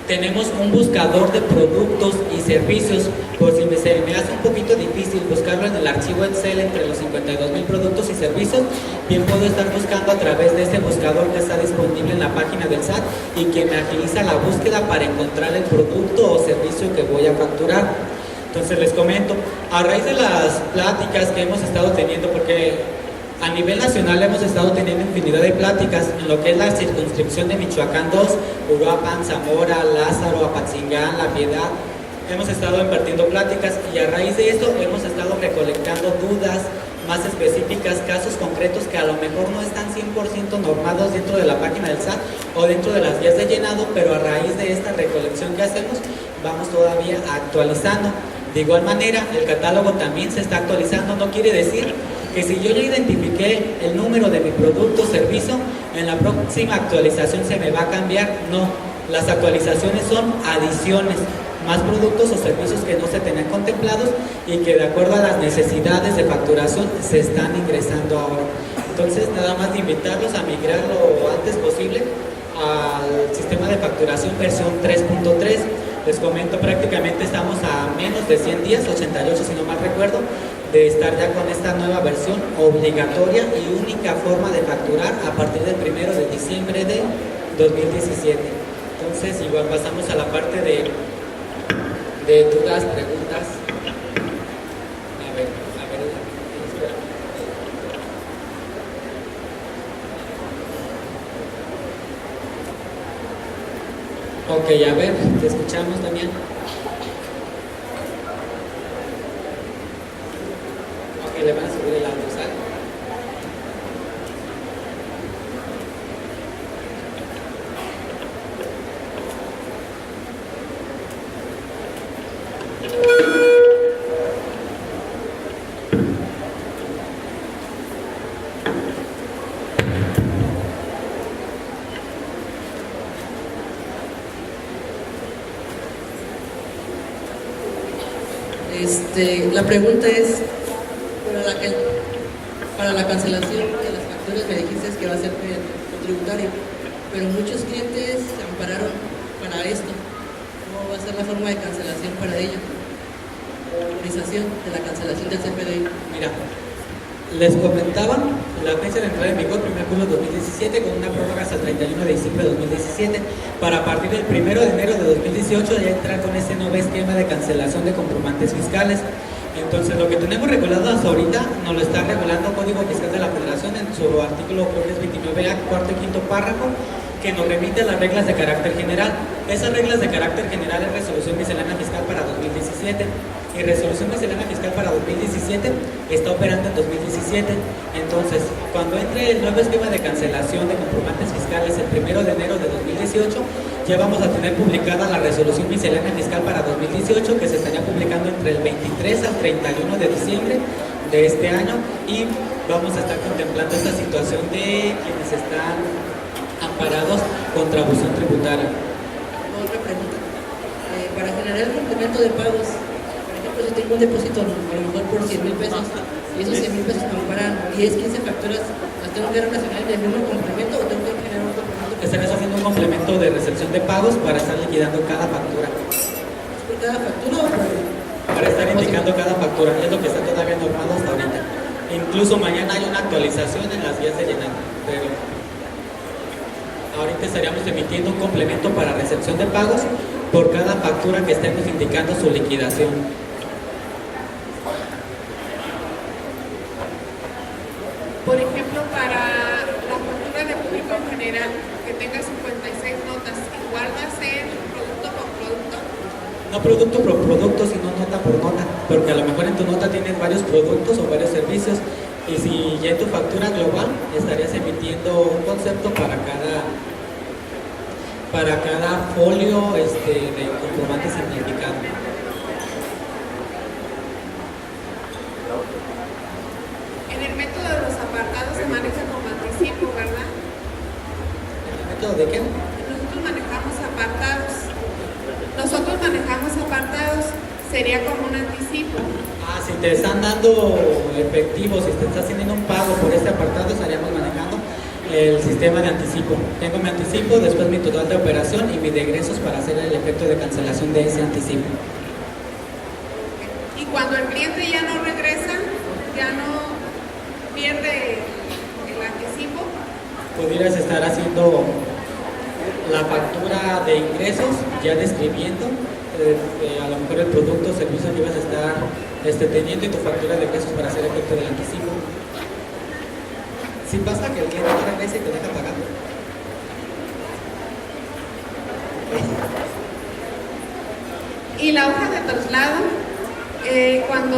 tenemos un buscador de productos y servicios, por si se me hace un poquito difícil buscarlo en el archivo Excel entre los 52,000 productos y servicios, bien puedo estar buscando a través de este buscador que está disponible en la página del SAT y que me agiliza la búsqueda para encontrar el producto o servicio que voy a facturar. Entonces les comento, a raíz de las pláticas que hemos estado teniendo, porque a nivel nacional hemos estado teniendo infinidad de pláticas en lo que es la circunscripción de Michoacán 2, Uruapan, Zamora, Lázaro, Apatzingán, La Piedad. Hemos estado impartiendo pláticas y a raíz de esto hemos estado recolectando dudas más específicas, casos concretos que a lo mejor no están 100% normados dentro de la página del SAT o dentro de las guías de llenado, pero a raíz de esta recolección que hacemos vamos todavía actualizando. De igual manera, el catálogo también se está actualizando. No quiere decir que si yo ya identifiqué el número de mi producto o servicio, en la próxima actualización se me va a cambiar. No, las actualizaciones son adiciones, más productos o servicios que no se tenían contemplados y que de acuerdo a las necesidades de facturación se están ingresando ahora. Entonces, nada más de invitarlos a migrar lo antes posible al sistema de facturación versión 3.3. Les comento, prácticamente estamos a menos de 100 días, 88 si no mal recuerdo, de estar ya con esta nueva versión obligatoria y única forma de facturar a partir del 1 de diciembre de 2017. Entonces, igual pasamos a la parte de dudas, preguntas. A ver, espera. Ok, a ver, te escuchamos, Damián. Ok, le van a subir el audio, ¿sale? La pregunta es, para la cancelación de las facturas me dijiste que va a ser tributario, pero muchos clientes se ampararon para esto. ¿Cómo va a ser la forma de cancelación para ellos? O autorización de la cancelación del CFDI. Mira, les comentaba la fecha de entrada en vigor, 1 de julio de 2017, con una prórroga hasta el 31 de diciembre de 2017, para a partir del 1 de enero de 2018 ya entrar con este nuevo esquema de cancelación de comprobantes fiscales. Entonces, lo que tenemos regulado hasta ahorita nos lo está regulando Código Fiscal de la Federación en su artículo, creo que es 29A, cuarto y quinto párrafo, que nos remite a las reglas de carácter general. Esas reglas de carácter general es Resolución Miscelánea Fiscal para 2017 y Resolución Miscelánea Fiscal para 2017 está operando en 2017. Entonces, cuando entre el nuevo esquema de cancelación de comprobantes fiscales el 1 de enero de 2018, ya vamos a tener publicada la Resolución Miscelánea Fiscal para 2018, que se estaría publicando entre el 23 al 31 de diciembre de este año, y vamos a estar contemplando esta situación de quienes están amparados contra abusión tributaria. Otra pregunta. Para generar el complemento de pagos, por ejemplo, si tengo un depósito a lo mejor por 100,000 pesos y esos 100,000 pesos me amparan 10, 15 facturas, ¿las tengo que relacionar en el mismo complemento o tengo que generar un complemento? Estarás haciendo un complemento de recepción de pagos para estar liquidando cada factura. ¿Es por cada factura o por...? Para estar indicando cada factura, es lo que está todavía normado hasta ahorita. Incluso mañana hay una actualización en las vías de llenado, pero ahorita estaríamos emitiendo un complemento para recepción de pagos por cada factura que estemos indicando su liquidación. Por ejemplo, para la factura de público en general, que tenga 56 notas, igual va a ser producto por producto. No producto por producto, sino nota por nota, porque a lo mejor en tu nota tienes varios productos o varios servicios, y si ya en tu factura global estarías emitiendo un concepto para cada folio de comprobante simplificado. En el método de los apartados se maneja como anticipo, ¿verdad? ¿En el método de qué? Nosotros manejamos apartados, sería como un anticipo. Si te están dando efectivo, si te estás haciendo un pago por este apartado, estaríamos manejando el sistema de anticipo. Tengo mi anticipo, después mi total de operación y mi de egresos para hacer el efecto de cancelación de ese anticipo. Y cuando el cliente ya no regresa, ya no pierde el anticipo. Pudieras estar haciendo la factura de ingresos, ya describiendo a lo mejor el producto o servicio que ibas a estar teniendo, y tu factura de ingresos para hacer efecto del anticipo. Si pasa que el cliente no regresa y te deja pagando. Y la hoja de traslado, cuando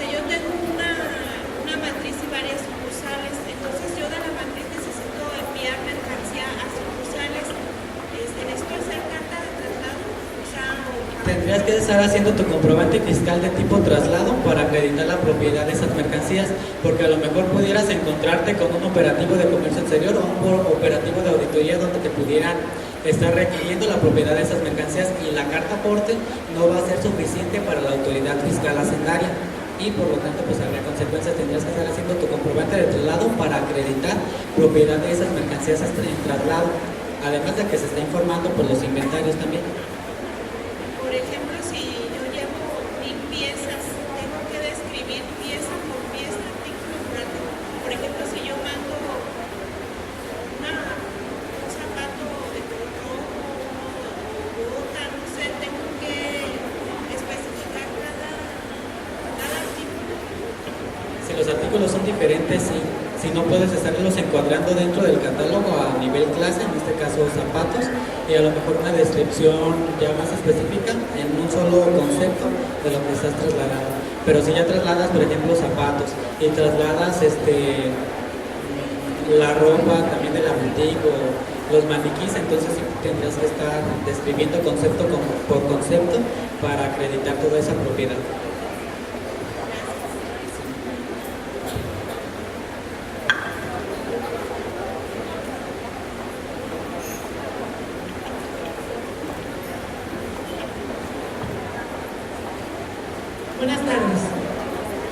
yo tengo una matriz y varias sucursales, entonces yo de la matriz necesito enviar mercancía a sucursales. Necesito hacer carta tendrías que estar haciendo tu comprobante fiscal de tipo traslado para acreditar la propiedad de esas mercancías, porque a lo mejor pudieras encontrarte con un operativo de comercio exterior o un operativo de auditoría donde te pudieran estar requiriendo la propiedad de esas mercancías y la carta aporte no va a ser suficiente para la autoridad fiscal hacendaria y por lo tanto pues habría consecuencias. Tendrías que estar haciendo tu comprobante de traslado para acreditar propiedad de esas mercancías en traslado, además de que se está informando por los inventarios también. Por ejemplo, si yo llevo 1000 piezas, tengo que describir pieza por pieza, artículo por artículo. Por ejemplo, si yo mando un zapato de color rojo o bota, no sé, tengo que especificar cada artículo. Si los artículos son diferentes, sí. Si no, puedes estarlos encuadrando dentro del catálogo a nivel clase, en este caso zapatos, y a lo mejor una descripción ya más específica en un solo concepto de lo que estás trasladando. Pero si ya trasladas, por ejemplo, zapatos y trasladas la ropa también de la boutique o los maniquís, entonces sí tendrás que estar describiendo concepto por concepto para acreditar toda esa propiedad. Buenas tardes.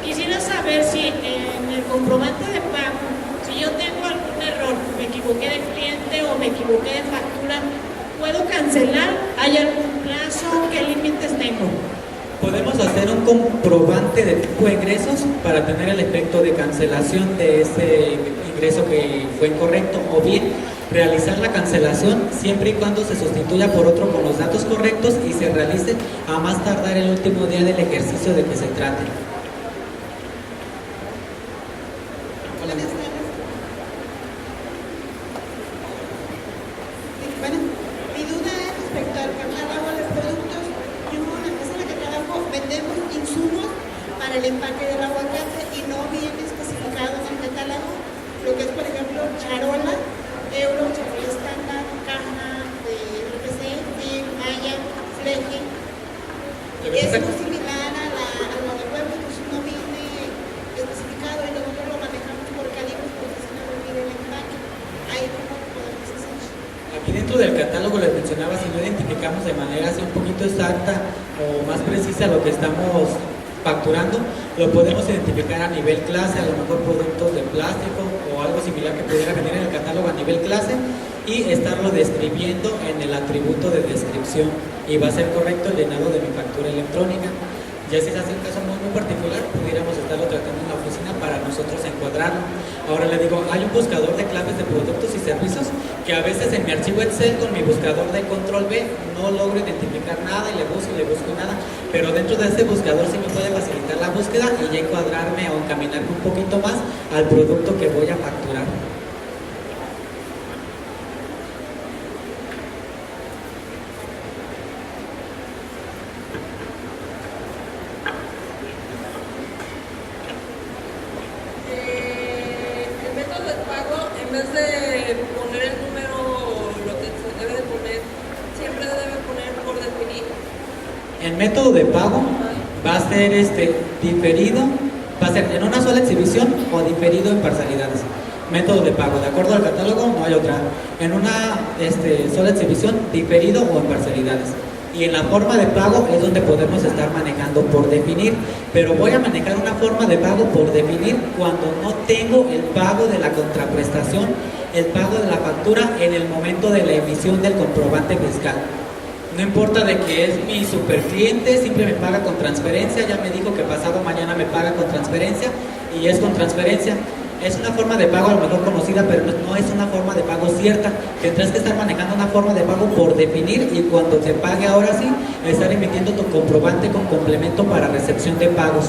Quisiera saber si en el comprobante de pago, si yo tengo algún error, me equivoqué de cliente o me equivoqué de factura, ¿puedo cancelar? ¿Hay algún plazo? ¿Qué límites tengo? Podemos hacer un comprobante de tipo de ingresos para tener el efecto de cancelación de ese ingreso que fue incorrecto, o bien realizar la cancelación siempre y cuando se sustituya por otro con los datos correctos y se realice a más tardar el último día del ejercicio de que se trate. Hola. Bueno, mi duda es respecto al catálogo de productos. Yo, en la empresa en la que trabajo, vendemos insumos para el empaque del aguacate y no viene especificado en el catálogo lo que es, por ejemplo, charola, euro, charola estándar, caja de RPC, FIG, malla, fleje. Es muy similar a lo de huevos, pues no viene especificado y nosotros lo manejamos por cálculos porque se nos olvida el empaque. Ahí cómo podemos hacer. Aquí dentro del catálogo les mencionaba, si no identificamos de manera así un poquito exacta o más precisa lo que estamos facturando, lo podemos identificar a nivel clase, a lo mejor productos de plástico o algo similar que pudiera venir en el catálogo a nivel clase y estarlo describiendo en el atributo de descripción y va a ser correcto el llenado de mi factura electrónica. Ya si es así un caso muy particular, pudiéramos estarlo tratando en la oficina para nosotros encuadrarlo. Ahora le digo, hay un buscador de claves de productos y servicios que a veces en mi archivo Excel con mi buscador de control B no logro identificar nada y le busco nada, pero dentro de ese buscador sí me puede facilitar la búsqueda y ya encuadrarme o encaminarme un poquito más al producto que voy a facturar. El método de pago, en vez de poner el número, lo que se debe de poner, siempre debe poner por definir. El método de pago va a ser diferido, va a ser en una sola exhibición o diferido en parcialidades. Método de pago, de acuerdo al catálogo no hay otra. En una sola exhibición, diferido o en parcialidades. Y en la forma de pago es donde podemos estar manejando por definir, pero voy a manejar una forma de pago por definir cuando no tengo el pago de la contraprestación, el pago de la factura en el momento de la emisión del comprobante fiscal. No importa de que es mi super cliente, siempre me paga con transferencia, ya me dijo que pasado mañana me paga con transferencia y es con transferencia. Es una forma de pago a lo mejor conocida, pero no es una forma de pago cierta. Tendrás que estar manejando una forma de pago por definir y cuando te pague ahora sí, estar emitiendo tu comprobante con complemento para recepción de pagos.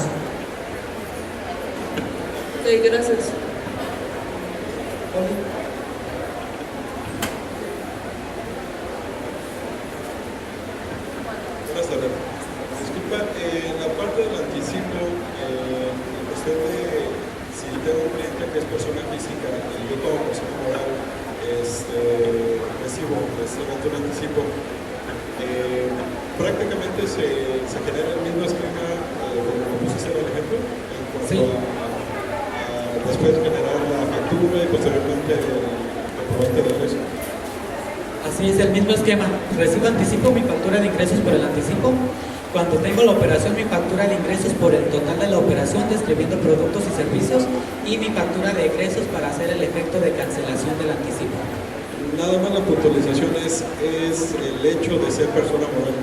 Ok, gracias. Buenas tardes. Disculpa, en la parte del anticipo, en cuestión de si tengo un cliente que es persona física y yo como persona moral recibo un anticipo, prácticamente se genera el mismo esquema como pusiste en el ejemplo, en cuanto Sí. a después generar la factura y posteriormente el comprobante de ingreso. Así es, el mismo esquema. Recibo anticipo mi factura de ingresos por el anticipo. Cuando tengo la operación, mi factura de ingresos por el total de la operación, describiendo productos y servicios, y mi factura de egresos para hacer el efecto de cancelación del anticipo. Nada más la puntualización es el hecho de ser persona moral,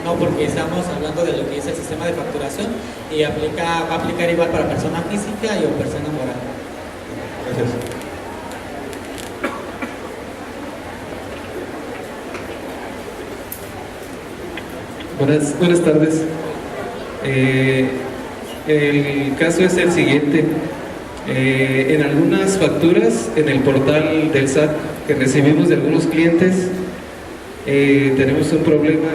No, porque estamos hablando de lo que es el sistema de facturación y va a aplicar igual para persona física y o persona moral. Gracias. Buenas tardes. El caso es el siguiente. En algunas facturas en el portal del SAT que recibimos de algunos clientes, tenemos un problema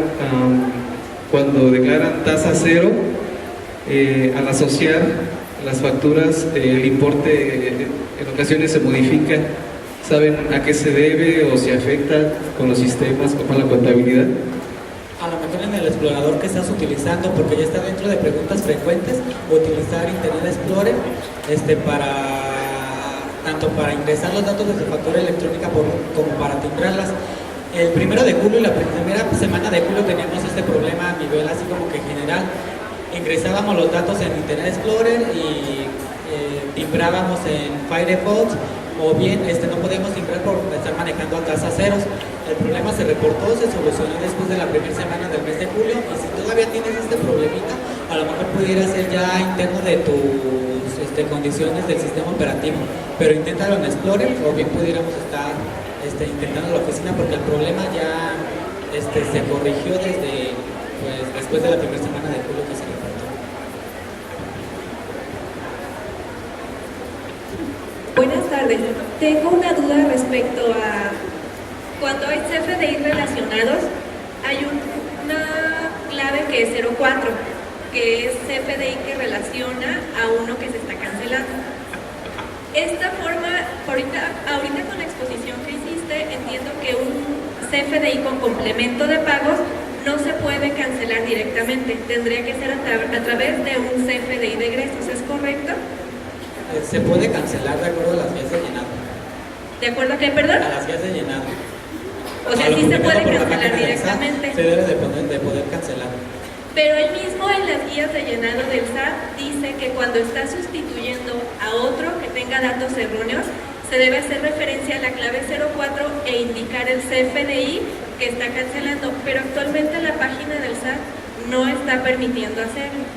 cuando declaran tasa cero. Al asociar las facturas, el importe en ocasiones se modifica. ¿Saben a qué se debe o si afecta con los sistemas o con la contabilidad? A lo mejor en el explorador que estás utilizando, porque ya está dentro de preguntas frecuentes, utilizar Internet Explorer tanto para ingresar los datos de tu factura electrónica como para timbrarlas. El 1 de julio y la primera semana de julio teníamos este problema a nivel así como que general. Ingresábamos los datos en Internet Explorer y timbrábamos en Firefox, o bien no podíamos timbrar por estar manejando a tasa ceros. El problema se reportó, se solucionó después de la primera semana del mes de julio, y si todavía tienes este problemita, a lo mejor pudiera ser ya interno de tus condiciones del sistema operativo, pero inténtalo en Explorer, o bien pudiéramos estar intentando en la oficina, porque el problema ya se corrigió desde después de la primera semana de julio que se reportó. Buenas tardes. Tengo una duda respecto a cuando hay CFDI relacionados, hay una clave que es 04, que es CFDI que relaciona a uno que se está cancelando. Esta forma, ahorita con la exposición que hiciste, entiendo que un CFDI con complemento de pagos no se puede cancelar directamente, tendría que ser a través de un CFDI de egresos, ¿es correcto? Se puede cancelar de acuerdo a las vías de llenado. ¿De acuerdo a qué, perdón? A las vías de llenado. O sea, sí se puede cancelar directamente. Se debe de poder cancelar. Pero ahí mismo en las guías de llenado del SAT dice que cuando está sustituyendo a otro que tenga datos erróneos, se debe hacer referencia a la clave 04 e indicar el CFDI que está cancelando, pero actualmente la página del SAT no está permitiendo hacerlo.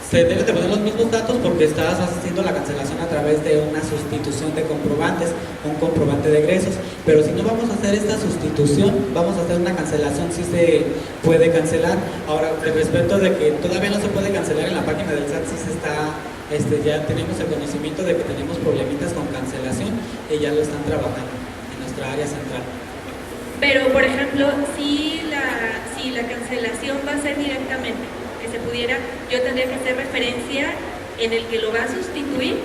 Se deben de poner los mismos datos porque estás haciendo la cancelación a través de una sustitución de comprobantes, un comprobante de egresos, pero si no vamos a hacer esta sustitución, vamos a hacer una cancelación, sí se puede cancelar. Ahora, respecto de que todavía no se puede cancelar en la página del SAT, sí se está, ya tenemos el conocimiento de que tenemos problemitas con cancelación y ya lo están trabajando en nuestra área central. Pero, por ejemplo, si la cancelación va a ser directamente, que se pudiera, yo tendría que hacer referencia en el que lo va a sustituir,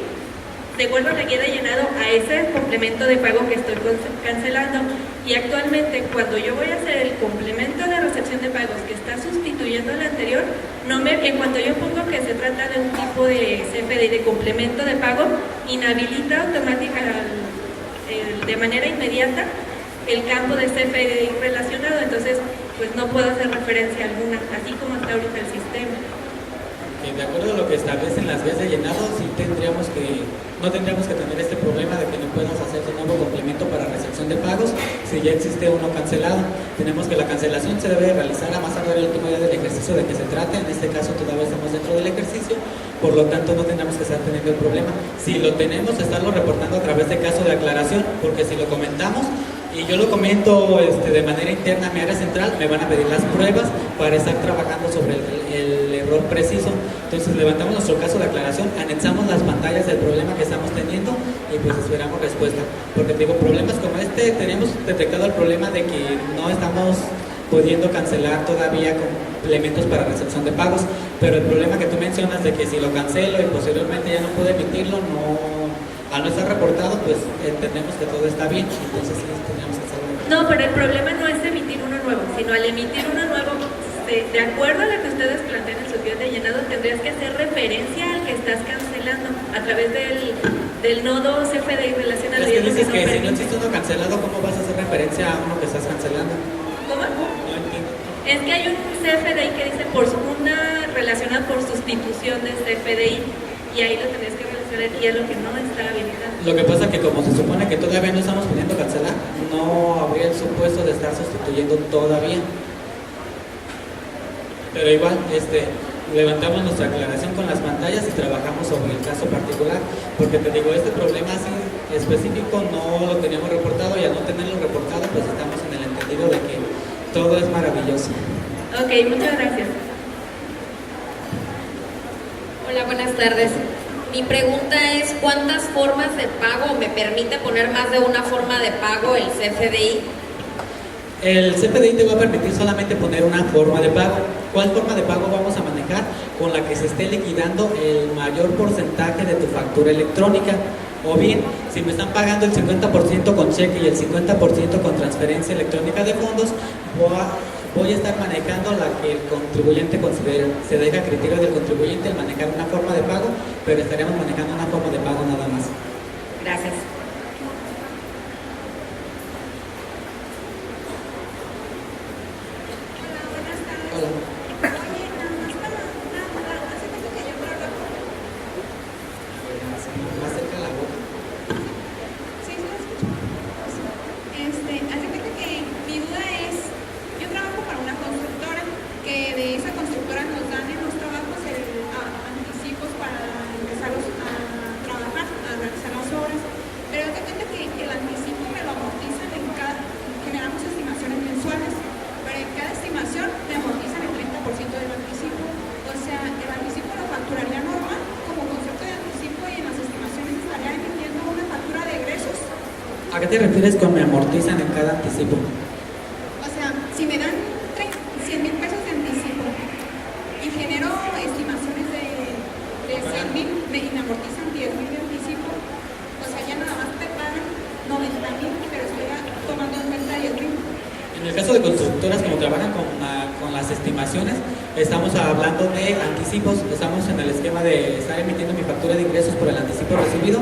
de acuerdo a la guía de llenado, a ese complemento de pago que estoy cancelando. Y actualmente, cuando yo voy a hacer el complemento de recepción de pagos que está sustituyendo al anterior, en cuanto yo pongo que se trata de un tipo de CFDI de complemento de pago, inhabilita automática de manera inmediata el campo de CFDI relacionado, entonces pues no puedo hacer referencia alguna, así como está ahorita el sistema. De acuerdo a lo que establecen las vías de llenado, sí no tendríamos que tener este problema de que no podemos hacer un nuevo complemento para recepción de pagos si ya existe uno cancelado. Tenemos que la cancelación se debe realizar a más tardar el último día del ejercicio de que se trate. En este caso todavía estamos dentro del ejercicio, por lo tanto no tendremos que estar teniendo el problema. Si lo tenemos, estarlo reportando a través de caso de aclaración, porque si lo comentamos y yo lo comento de manera interna a mi área central, me van a pedir las pruebas para estar trabajando sobre el error preciso. Entonces levantamos nuestro caso de aclaración, anexamos las pantallas del problema que estamos teniendo y pues esperamos respuesta. Porque digo, problemas como tenemos detectado el problema de que no estamos pudiendo cancelar todavía complementos para recepción de pagos, pero el problema que tú mencionas de que si lo cancelo y posteriormente ya no puedo emitirlo, al no estar reportado, pues entendemos que todo está bien, entonces sí tendríamos que hacerlo. No, pero el problema no es emitir uno nuevo, sino al emitir uno nuevo, de acuerdo a lo que ustedes plantean en su guía de llenado, tendrías que hacer referencia al que estás cancelando a través del nodo CFDI relacionado. Es que dices que si no existe uno cancelado, ¿cómo vas a hacer referencia a uno que estás cancelando? ¿Cómo? No entiendo. Es que hay un CFDI que dice una relacionada por sustitución de CFDI y ahí lo tendrías que relacionar y es lo que no está habilitado. Lo que pasa es que como se supone que todavía no estamos pudiendo cancelar, no habría el supuesto de estar sustituyendo todavía. Pero igual, levantamos nuestra aclaración con las pantallas y trabajamos sobre el caso particular, porque te digo, este problema así específico no lo teníamos reportado y al no tenerlo reportado, pues estamos en el entendido de que todo es maravilloso. Ok, muchas gracias. Hola, buenas tardes. Mi pregunta es, ¿cuántas formas de pago me permite poner más de una forma de pago el CFDI? El CFDI te va a permitir solamente poner una forma de pago. ¿Cuál forma de pago vamos a manejar? Con la que se esté liquidando el mayor porcentaje de tu factura electrónica. O bien, si me están pagando el 50% con cheque y el 50% con transferencia electrónica de fondos, voy a estar manejando la que el contribuyente considere. Se deja a criterio del contribuyente el manejar una forma de pago, pero estaremos manejando una forma de pago nada más. Gracias. Más cerca de la boca. Sí, sí, lo escucho. Haz de cuenta que mi duda es, yo trabajo para una constructora, que de esa constructora nos dan en los trabajos anticipos para empezar a trabajar, a realizar las obras, pero haz de cuenta que el anticipo me lo amortizan generamos estimaciones mensuales, pero en cada estimación me amortizan el 30% del anticipo, o sea, el anticipo lo facturaría normal como concepto de anticipo y en las estimaciones estaría emitiendo una factura de egresos. ¿A qué te refieres con me amortizan en cada anticipo? O sea, si me dan 100,000 pesos de anticipo y genero estimaciones de 100,000 y me amortizan 10,000 de anticipo, o sea, ya nada más te pagan 90,000, pero estoy tomando en cuenta 10,000. En el caso de constructoras, como trabajan con las estimaciones, estamos hablando de anticipos, estamos en el esquema de estar emitiendo mi factura de ingresos por el anticipo recibido,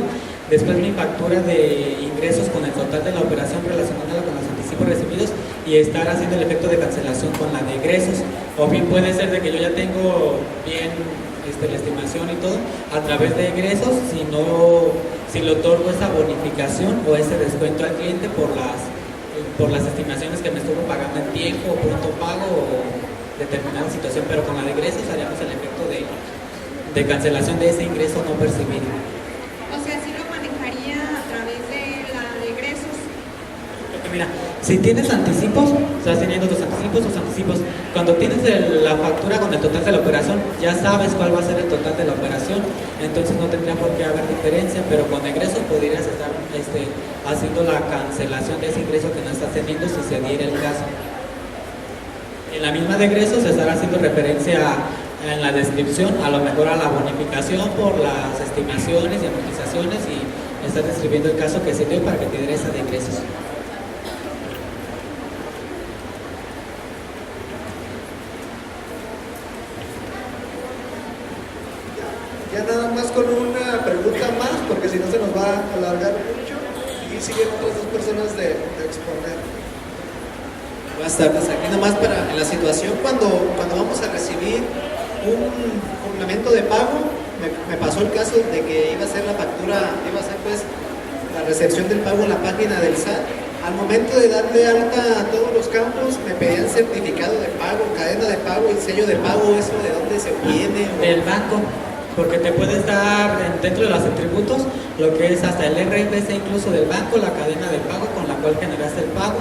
después mi factura de ingresos con el total de la operación relacionándola con los anticipos recibidos y estar haciendo el efecto de cancelación con la de ingresos. O bien puede ser de que yo ya tengo bien la estimación y todo a través de ingresos, si le otorgo esa bonificación o ese descuento al cliente por las estimaciones que me estuvo pagando en tiempo, pronto pago o determinada situación, pero con la de ingresos haríamos el efecto de cancelación de ese ingreso no percibido. O sea, sí lo manejaría a través de la de egresos. Porque mira, si tienes anticipos, estás teniendo tus anticipos. Cuando tienes la factura con el total de la operación, ya sabes cuál va a ser el total de la operación, entonces no tendría por qué haber diferencia, pero con egresos podrías estar haciendo la cancelación de ese ingreso que no estás teniendo si se diera el caso. En la misma de egresos se estará haciendo referencia en la descripción, a lo mejor a la bonificación por las estimaciones y amortizaciones y estás describiendo el caso que se dio para que te diera esa de ingresos. Ya nada más con una pregunta más, porque si no se nos va a alargar mucho y siguen otras dos personas de exponer. Buenas tardes, aquí nomás para en la situación cuando vamos a recibir un complemento de pago, me pasó el caso de que iba a ser la factura, iba a ser pues la recepción del pago en la página del SAT. Al momento de darle alta a todos los campos, me pedían certificado de pago, cadena de pago y sello de pago. ¿Eso de dónde se viene? Del banco, porque te puedes dar dentro de los atributos lo que es hasta el RFC incluso del banco, la cadena de pago con la cual generaste el pago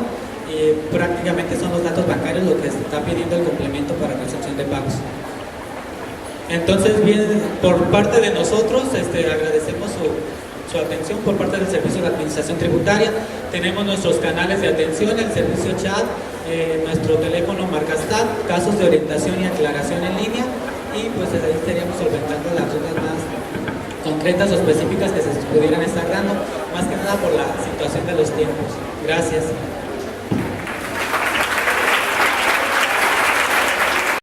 y prácticamente son los datos bancarios lo que se está pidiendo el complemento para recepción de pagos. Entonces, bien, por parte de nosotros agradecemos su atención por parte del Servicio de Administración Tributaria. Tenemos nuestros canales de atención, el servicio chat, nuestro teléfono marca STAT, casos de orientación y aclaración en línea y pues ahí estaríamos solventando las dudas más concretas o específicas que se pudieran estar dando, más que nada por la situación de los tiempos. Gracias.